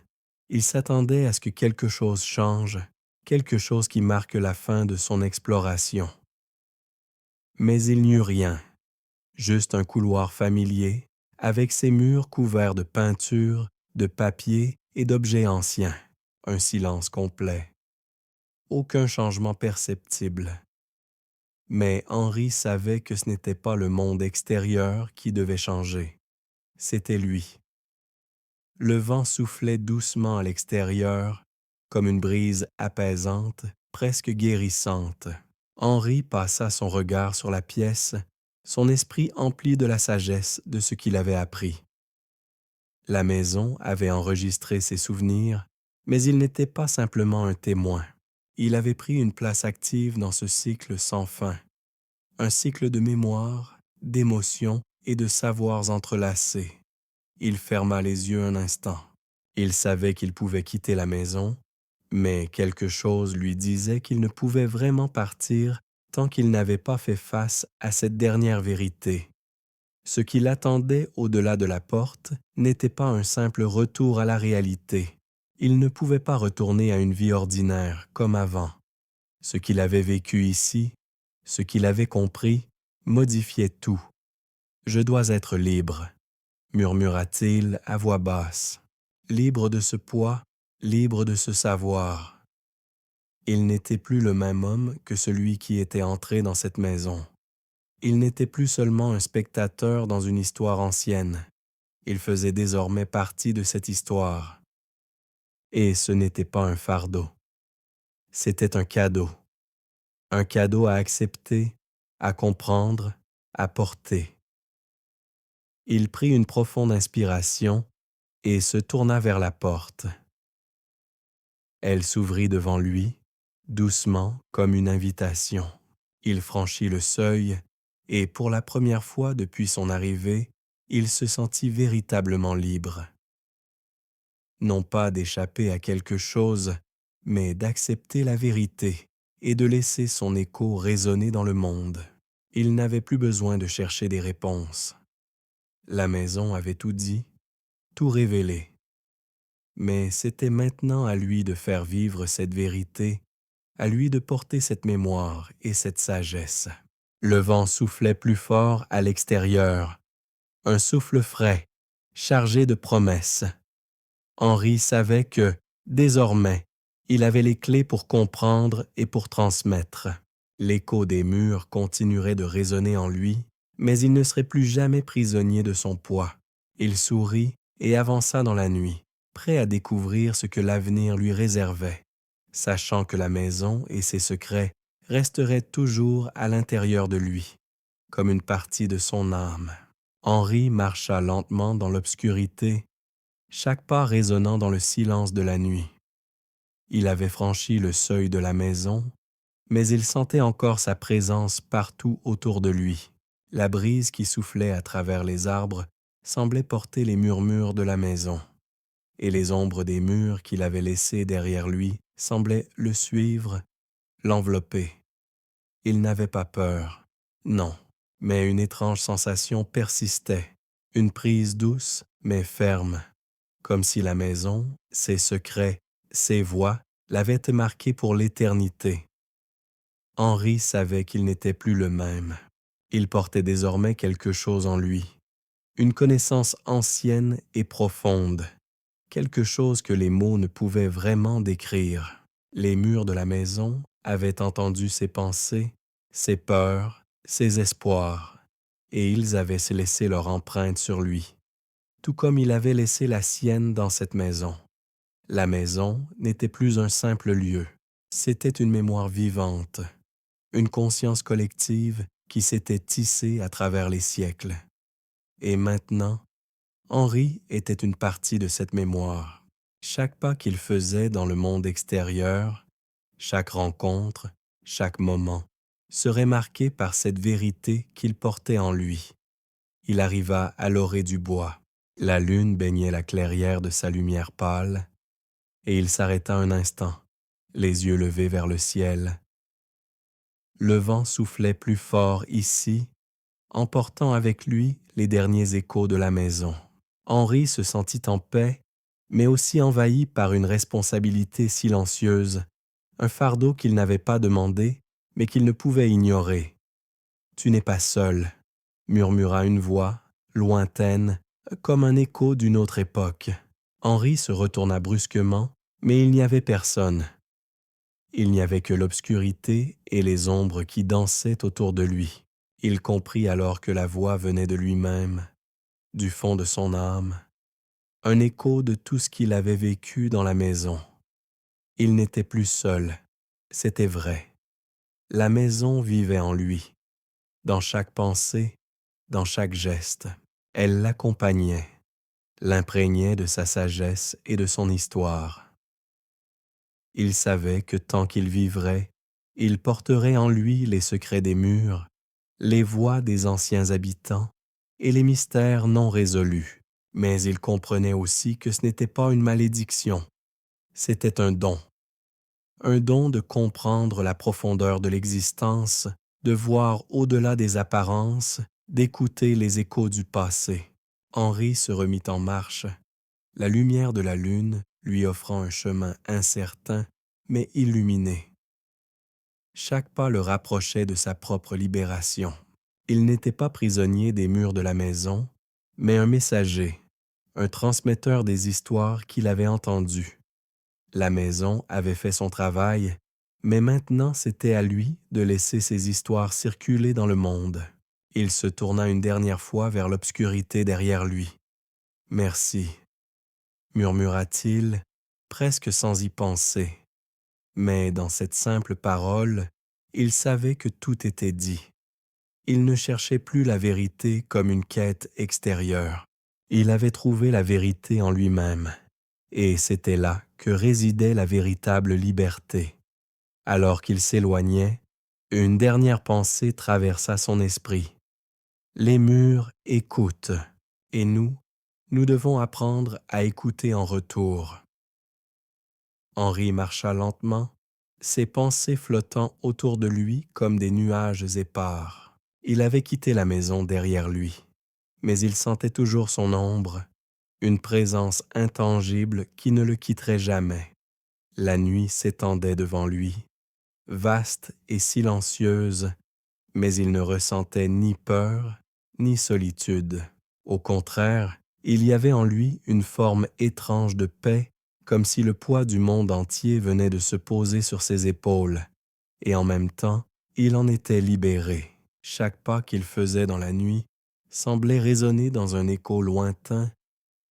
il s'attendait à ce que quelque chose change, quelque chose qui marque la fin de son exploration. Mais il n'y eut rien, juste un couloir familier, avec ses murs couverts de peintures, de papier et d'objets anciens. Un silence complet. Aucun changement perceptible. Mais Henri savait que ce n'était pas le monde extérieur qui devait changer. C'était lui. Le vent soufflait doucement à l'extérieur, comme une brise apaisante, presque guérissante. Henri passa son regard sur la pièce, son esprit empli de la sagesse de ce qu'il avait appris. La maison avait enregistré ses souvenirs, mais il n'était pas simplement un témoin. Il avait pris une place active dans ce cycle sans fin, un cycle de mémoire, d'émotions et de savoirs entrelacés. Il ferma les yeux un instant. Il savait qu'il pouvait quitter la maison, mais quelque chose lui disait qu'il ne pouvait vraiment partir tant qu'il n'avait pas fait face à cette dernière vérité. Ce qui l'attendait au-delà de la porte n'était pas un simple retour à la réalité. Il ne pouvait pas retourner à une vie ordinaire comme avant. Ce qu'il avait vécu ici, Ce qu'il avait compris modifiait tout. « Je dois être libre », murmura-t-il à voix basse, « libre de ce poids, libre de ce savoir. » Il n'était plus le même homme que celui qui était entré dans cette maison. Il n'était plus seulement un spectateur dans une histoire ancienne. Il faisait désormais partie de cette histoire. Et ce n'était pas un fardeau. C'était un cadeau à accepter, à comprendre, à porter. Il prit une profonde inspiration et se tourna vers la porte. Elle s'ouvrit devant lui, doucement comme une invitation. Il franchit le seuil et pour la première fois depuis son arrivée, il se sentit véritablement libre. Non pas d'échapper à quelque chose, mais d'accepter la vérité et de laisser son écho résonner dans le monde. Il n'avait plus besoin de chercher des réponses. La maison avait tout dit, tout révélé. Mais c'était maintenant à lui de faire vivre cette vérité, à lui de porter cette mémoire et cette sagesse. Le vent soufflait plus fort à l'extérieur, un souffle frais, chargé de promesses. Henri savait que, désormais, il avait les clés pour comprendre et pour transmettre. L'écho des murs continuerait de résonner en lui, mais il ne serait plus jamais prisonnier de son poids. Il sourit et avança dans la nuit, prêt à découvrir ce que l'avenir lui réservait, sachant que la maison et ses secrets resteraient toujours à l'intérieur de lui, comme une partie de son âme. Henri marcha lentement dans l'obscurité, chaque pas résonnant dans le silence de la nuit. Il avait franchi le seuil de la maison, mais il sentait encore sa présence partout autour de lui. La brise qui soufflait à travers les arbres semblait porter les murmures de la maison, et les ombres des murs qu'il avait laissés derrière lui semblaient le suivre, l'envelopper. Il n'avait pas peur, non, mais une étrange sensation persistait, une prise douce mais ferme, comme si la maison, ses secrets, ses voix l'avaient marqué pour l'éternité. Henri savait qu'il n'était plus le même. Il portait désormais quelque chose en lui, une connaissance ancienne et profonde, quelque chose que les mots ne pouvaient vraiment décrire. Les murs de la maison avaient entendu ses pensées, ses peurs, ses espoirs, et ils avaient laissé leur empreinte sur lui, tout comme il avait laissé la sienne dans cette maison. La maison n'était plus un simple lieu, c'était une mémoire vivante, une conscience collective qui s'était tissée à travers les siècles. Et maintenant, Henri était une partie de cette mémoire. Chaque pas qu'il faisait dans le monde extérieur, chaque rencontre, chaque moment, serait marqué par cette vérité qu'il portait en lui. Il arriva à l'orée du bois. La lune baignait la clairière de sa lumière pâle, et il s'arrêta un instant, les yeux levés vers le ciel. Le vent soufflait plus fort ici, emportant avec lui les derniers échos de la maison. Henri se sentit en paix, mais aussi envahi par une responsabilité silencieuse, un fardeau qu'il n'avait pas demandé, mais qu'il ne pouvait ignorer. « Tu n'es pas seul », murmura une voix, lointaine, comme un écho d'une autre époque. Henri se retourna brusquement, mais il n'y avait personne. Il n'y avait que l'obscurité et les ombres qui dansaient autour de lui. Il comprit alors que la voix venait de lui-même, du fond de son âme, un écho de tout ce qu'il avait vécu dans la maison. Il n'était plus seul, c'était vrai. La maison vivait en lui, dans chaque pensée, dans chaque geste. Elle l'accompagnait, l'imprégnait de sa sagesse et de son histoire. Il savait que tant qu'il vivrait, il porterait en lui les secrets des murs, les voix des anciens habitants et les mystères non résolus. Mais il comprenait aussi que ce n'était pas une malédiction, c'était un don de comprendre la profondeur de l'existence, de voir au-delà des apparences, d'écouter les échos du passé. Henri se remit en marche, la lumière de la lune lui offrant un chemin incertain mais illuminé. Chaque pas le rapprochait de sa propre libération. Il n'était pas prisonnier des murs de la maison, mais un messager, un transmetteur des histoires qu'il avait entendues. La maison avait fait son travail, mais maintenant c'était à lui de laisser ses histoires circuler dans le monde. Il se tourna une dernière fois vers l'obscurité derrière lui. « Merci », murmura-t-il, presque sans y penser. Mais dans cette simple parole, il savait que tout était dit. Il ne cherchait plus la vérité comme une quête extérieure. Il avait trouvé la vérité en lui-même, et c'était là que résidait la véritable liberté. Alors qu'il s'éloignait, une dernière pensée traversa son esprit. Les murs écoutent, et nous devons apprendre à écouter en retour. Henri marcha lentement, ses pensées flottant autour de lui comme des nuages épars. Il avait quitté la maison derrière lui, mais il sentait toujours son ombre, une présence intangible qui ne le quitterait jamais. La nuit s'étendait devant lui, vaste et silencieuse, mais il ne ressentait ni peur, ni solitude. Au contraire, il y avait en lui une forme étrange de paix, comme si le poids du monde entier venait de se poser sur ses épaules, et en même temps, il en était libéré. Chaque pas qu'il faisait dans la nuit semblait résonner dans un écho lointain,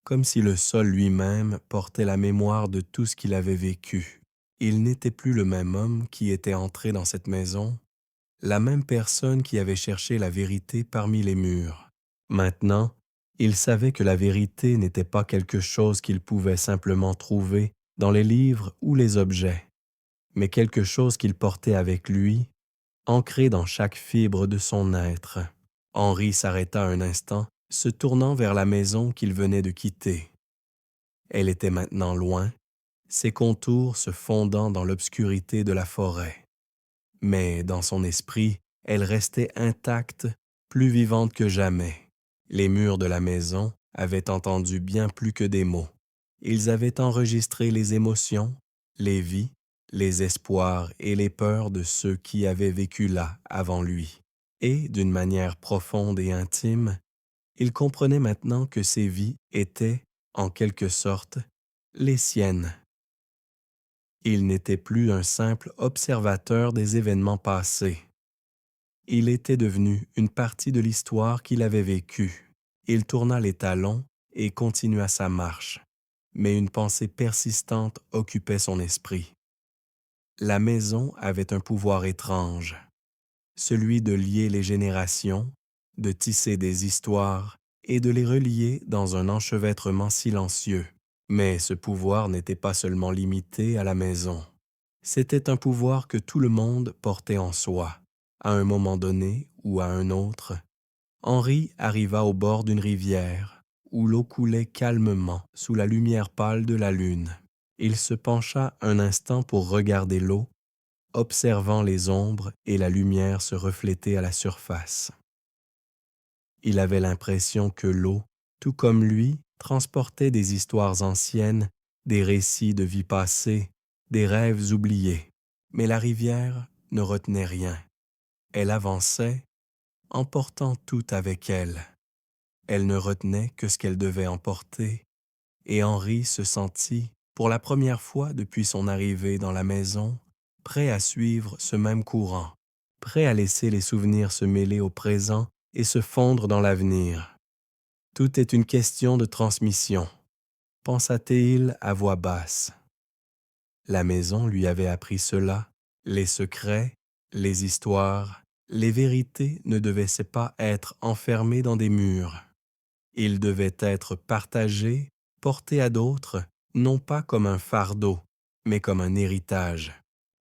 comme si le sol lui-même portait la mémoire de tout ce qu'il avait vécu. Il n'était plus le même homme qui était entré dans cette maison, la même personne qui avait cherché la vérité parmi les murs. Maintenant, il savait que la vérité n'était pas quelque chose qu'il pouvait simplement trouver dans les livres ou les objets, mais quelque chose qu'il portait avec lui, ancré dans chaque fibre de son être. Henri s'arrêta un instant, se tournant vers la maison qu'il venait de quitter. Elle était maintenant loin, ses contours se fondant dans l'obscurité de la forêt. Mais dans son esprit, elle restait intacte, plus vivante que jamais. Les murs de la maison avaient entendu bien plus que des mots. Ils avaient enregistré les émotions, les vies, les espoirs et les peurs de ceux qui avaient vécu là avant lui. Et, d'une manière profonde et intime, il comprenait maintenant que ces vies étaient, en quelque sorte, les siennes. Il n'était plus un simple observateur des événements passés. Il était devenu une partie de l'histoire qu'il avait vécue. Il tourna les talons et continua sa marche, mais une pensée persistante occupait son esprit. La maison avait un pouvoir étrange, celui de lier les générations, de tisser des histoires et de les relier dans un enchevêtrement silencieux. Mais ce pouvoir n'était pas seulement limité à la maison. C'était un pouvoir que tout le monde portait en soi. À un moment donné ou à un autre, Henri arriva au bord d'une rivière où l'eau coulait calmement sous la lumière pâle de la lune. Il se pencha un instant pour regarder l'eau, observant les ombres et la lumière se refléter à la surface. Il avait l'impression que l'eau, tout comme lui, transportait des histoires anciennes, des récits de vie passée, des rêves oubliés. Mais la rivière ne retenait rien. Elle avançait, emportant tout avec elle. Elle ne retenait que ce qu'elle devait emporter, et Henri se sentit, pour la première fois depuis son arrivée dans la maison, prêt à suivre ce même courant, prêt à laisser les souvenirs se mêler au présent et se fondre dans l'avenir. Tout est une question de transmission, pensa-t-il à voix basse. La maison lui avait appris cela. Les secrets, les histoires, les vérités ne devaient pas être enfermés dans des murs. Ils devaient être partagés, portés à d'autres, non pas comme un fardeau, mais comme un héritage.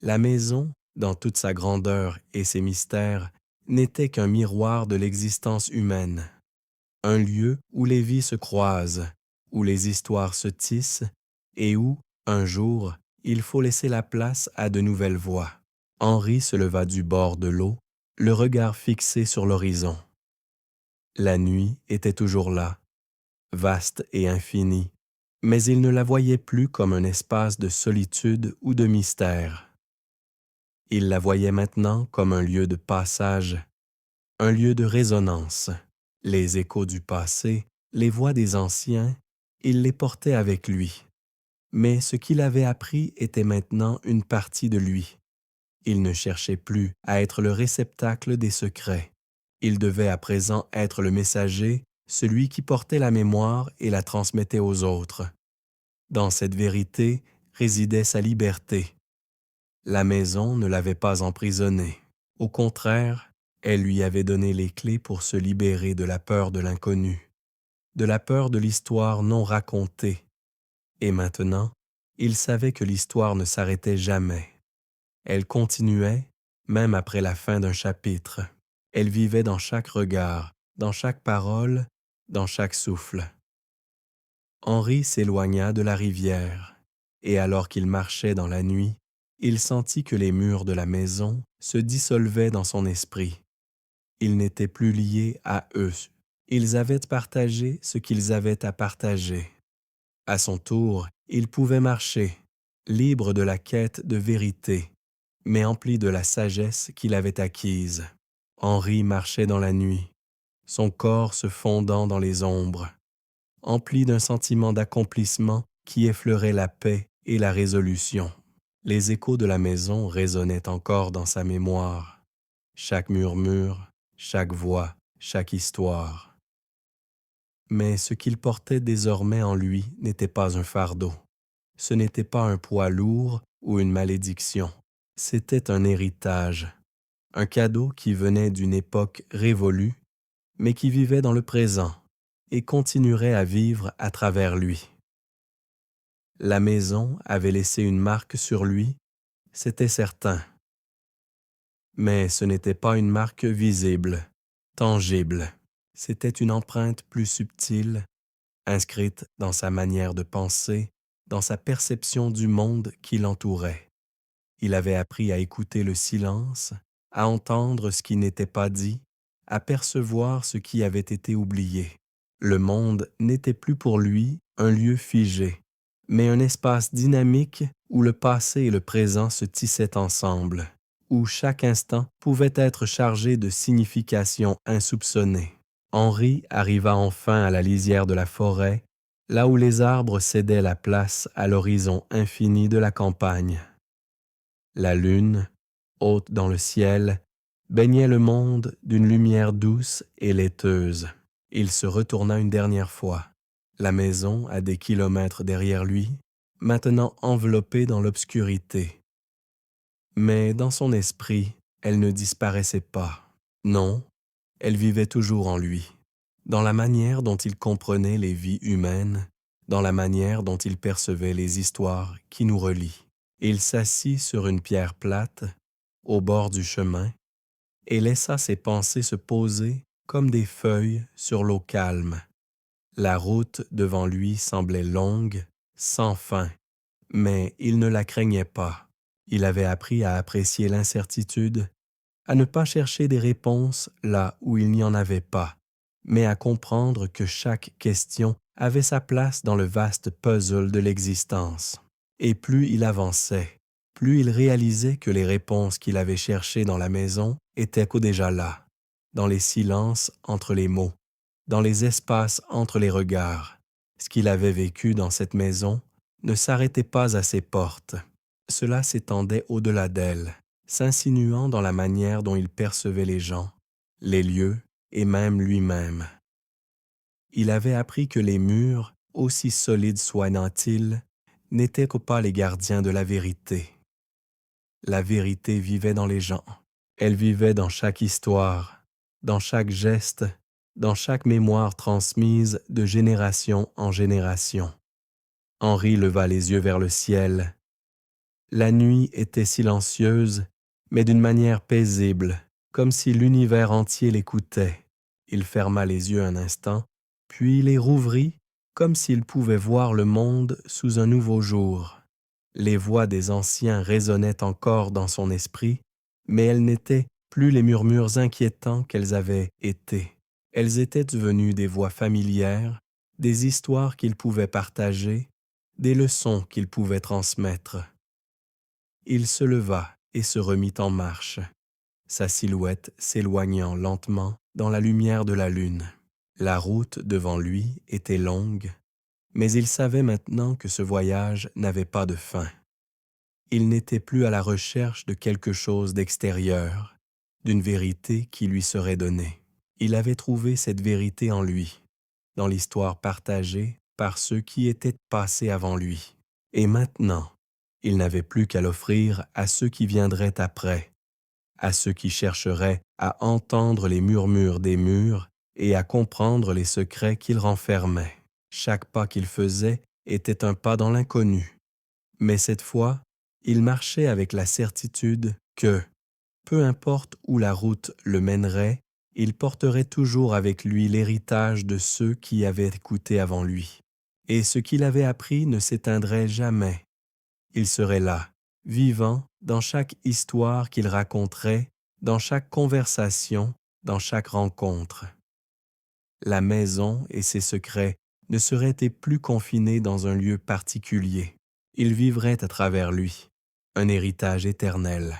La maison, dans toute sa grandeur et ses mystères, n'était qu'un miroir de l'existence humaine. Un lieu où les vies se croisent, où les histoires se tissent et où, un jour, il faut laisser la place à de nouvelles voix. Henri se leva du bord de l'eau, le regard fixé sur l'horizon. La nuit était toujours là, vaste et infinie, mais il ne la voyait plus comme un espace de solitude ou de mystère. Il la voyait maintenant comme un lieu de passage, un lieu de résonance. Les échos du passé, les voix des anciens, il les portait avec lui. Mais ce qu'il avait appris était maintenant une partie de lui. Il ne cherchait plus à être le réceptacle des secrets. Il devait à présent être le messager, celui qui portait la mémoire et la transmettait aux autres. Dans cette vérité résidait sa liberté. La maison ne l'avait pas emprisonné. Au contraire, elle lui avait donné les clés pour se libérer de la peur de l'inconnu, de la peur de l'histoire non racontée. Et maintenant, il savait que l'histoire ne s'arrêtait jamais. Elle continuait, même après la fin d'un chapitre. Elle vivait dans chaque regard, dans chaque parole, dans chaque souffle. Henri s'éloigna de la rivière, et alors qu'il marchait dans la nuit, il sentit que les murs de la maison se dissolvaient dans son esprit. Ils n'étaient plus liés à eux. Ils avaient partagé ce qu'ils avaient à partager. À son tour, il pouvait marcher, libre de la quête de vérité, mais empli de la sagesse qu'il avait acquise. Henri marchait dans la nuit, son corps se fondant dans les ombres, empli d'un sentiment d'accomplissement qui effleurait la paix et la résolution. Les échos de la maison résonnaient encore dans sa mémoire. Chaque murmure, chaque voix, chaque histoire. Mais ce qu'il portait désormais en lui n'était pas un fardeau. Ce n'était pas un poids lourd ou une malédiction. C'était un héritage, un cadeau qui venait d'une époque révolue, mais qui vivait dans le présent et continuerait à vivre à travers lui. La maison avait laissé une marque sur lui, c'était certain. Mais ce n'était pas une marque visible, tangible. C'était une empreinte plus subtile, inscrite dans sa manière de penser, dans sa perception du monde qui l'entourait. Il avait appris à écouter le silence, à entendre ce qui n'était pas dit, à percevoir ce qui avait été oublié. Le monde n'était plus pour lui un lieu figé, mais un espace dynamique où le passé et le présent se tissaient ensemble, où chaque instant pouvait être chargé de significations insoupçonnées. Henri arriva enfin à la lisière de la forêt, là où les arbres cédaient la place à l'horizon infini de la campagne. La lune, haute dans le ciel, baignait le monde d'une lumière douce et laiteuse. Il se retourna une dernière fois. La maison, à des kilomètres derrière lui, maintenant enveloppée dans l'obscurité. Mais dans son esprit, elle ne disparaissait pas. Non, elle vivait toujours en lui, dans la manière dont il comprenait les vies humaines, dans la manière dont il percevait les histoires qui nous relient. Il s'assit sur une pierre plate, au bord du chemin, et laissa ses pensées se poser comme des feuilles sur l'eau calme. La route devant lui semblait longue, sans fin, mais il ne la craignait pas. Il avait appris à apprécier l'incertitude, à ne pas chercher des réponses là où il n'y en avait pas, mais à comprendre que chaque question avait sa place dans le vaste puzzle de l'existence. Et plus il avançait, plus il réalisait que les réponses qu'il avait cherchées dans la maison étaient déjà là, dans les silences entre les mots, dans les espaces entre les regards. Ce qu'il avait vécu dans cette maison ne s'arrêtait pas à ses portes. Cela s'étendait au-delà d'elle, s'insinuant dans la manière dont il percevait les gens, les lieux et même lui-même. Il avait appris que les murs, aussi solides soient-ils, n'étaient que pas les gardiens de la vérité. La vérité vivait dans les gens. Elle vivait dans chaque histoire, dans chaque geste, dans chaque mémoire transmise de génération en génération. Henri leva les yeux vers le ciel. La nuit était silencieuse, mais d'une manière paisible, comme si l'univers entier l'écoutait. Il ferma les yeux un instant, puis les rouvrit, comme s'il pouvait voir le monde sous un nouveau jour. Les voix des anciens résonnaient encore dans son esprit, mais elles n'étaient plus les murmures inquiétants qu'elles avaient été. Elles étaient devenues des voix familières, des histoires qu'il pouvait partager, des leçons qu'il pouvait transmettre. Il se leva, et se remit en marche, sa silhouette s'éloignant lentement dans la lumière de la lune. La route devant lui était longue, mais il savait maintenant que ce voyage n'avait pas de fin. Il n'était plus à la recherche de quelque chose d'extérieur, d'une vérité qui lui serait donnée. Il avait trouvé cette vérité en lui, dans l'histoire partagée par ceux qui étaient passés avant lui. Et maintenant, il n'avait plus qu'à l'offrir à ceux qui viendraient après, à ceux qui chercheraient à entendre les murmures des murs et à comprendre les secrets qu'ils renfermaient. Chaque pas qu'il faisait était un pas dans l'inconnu, mais cette fois, il marchait avec la certitude que, peu importe où la route le mènerait, il porterait toujours avec lui l'héritage de ceux qui avaient écouté avant lui. Et ce qu'il avait appris ne s'éteindrait jamais. Il serait là, vivant dans chaque histoire qu'il raconterait, dans chaque conversation, dans chaque rencontre. La maison et ses secrets ne seraient été plus confinés dans un lieu particulier. Ils vivraient à travers lui, un héritage éternel.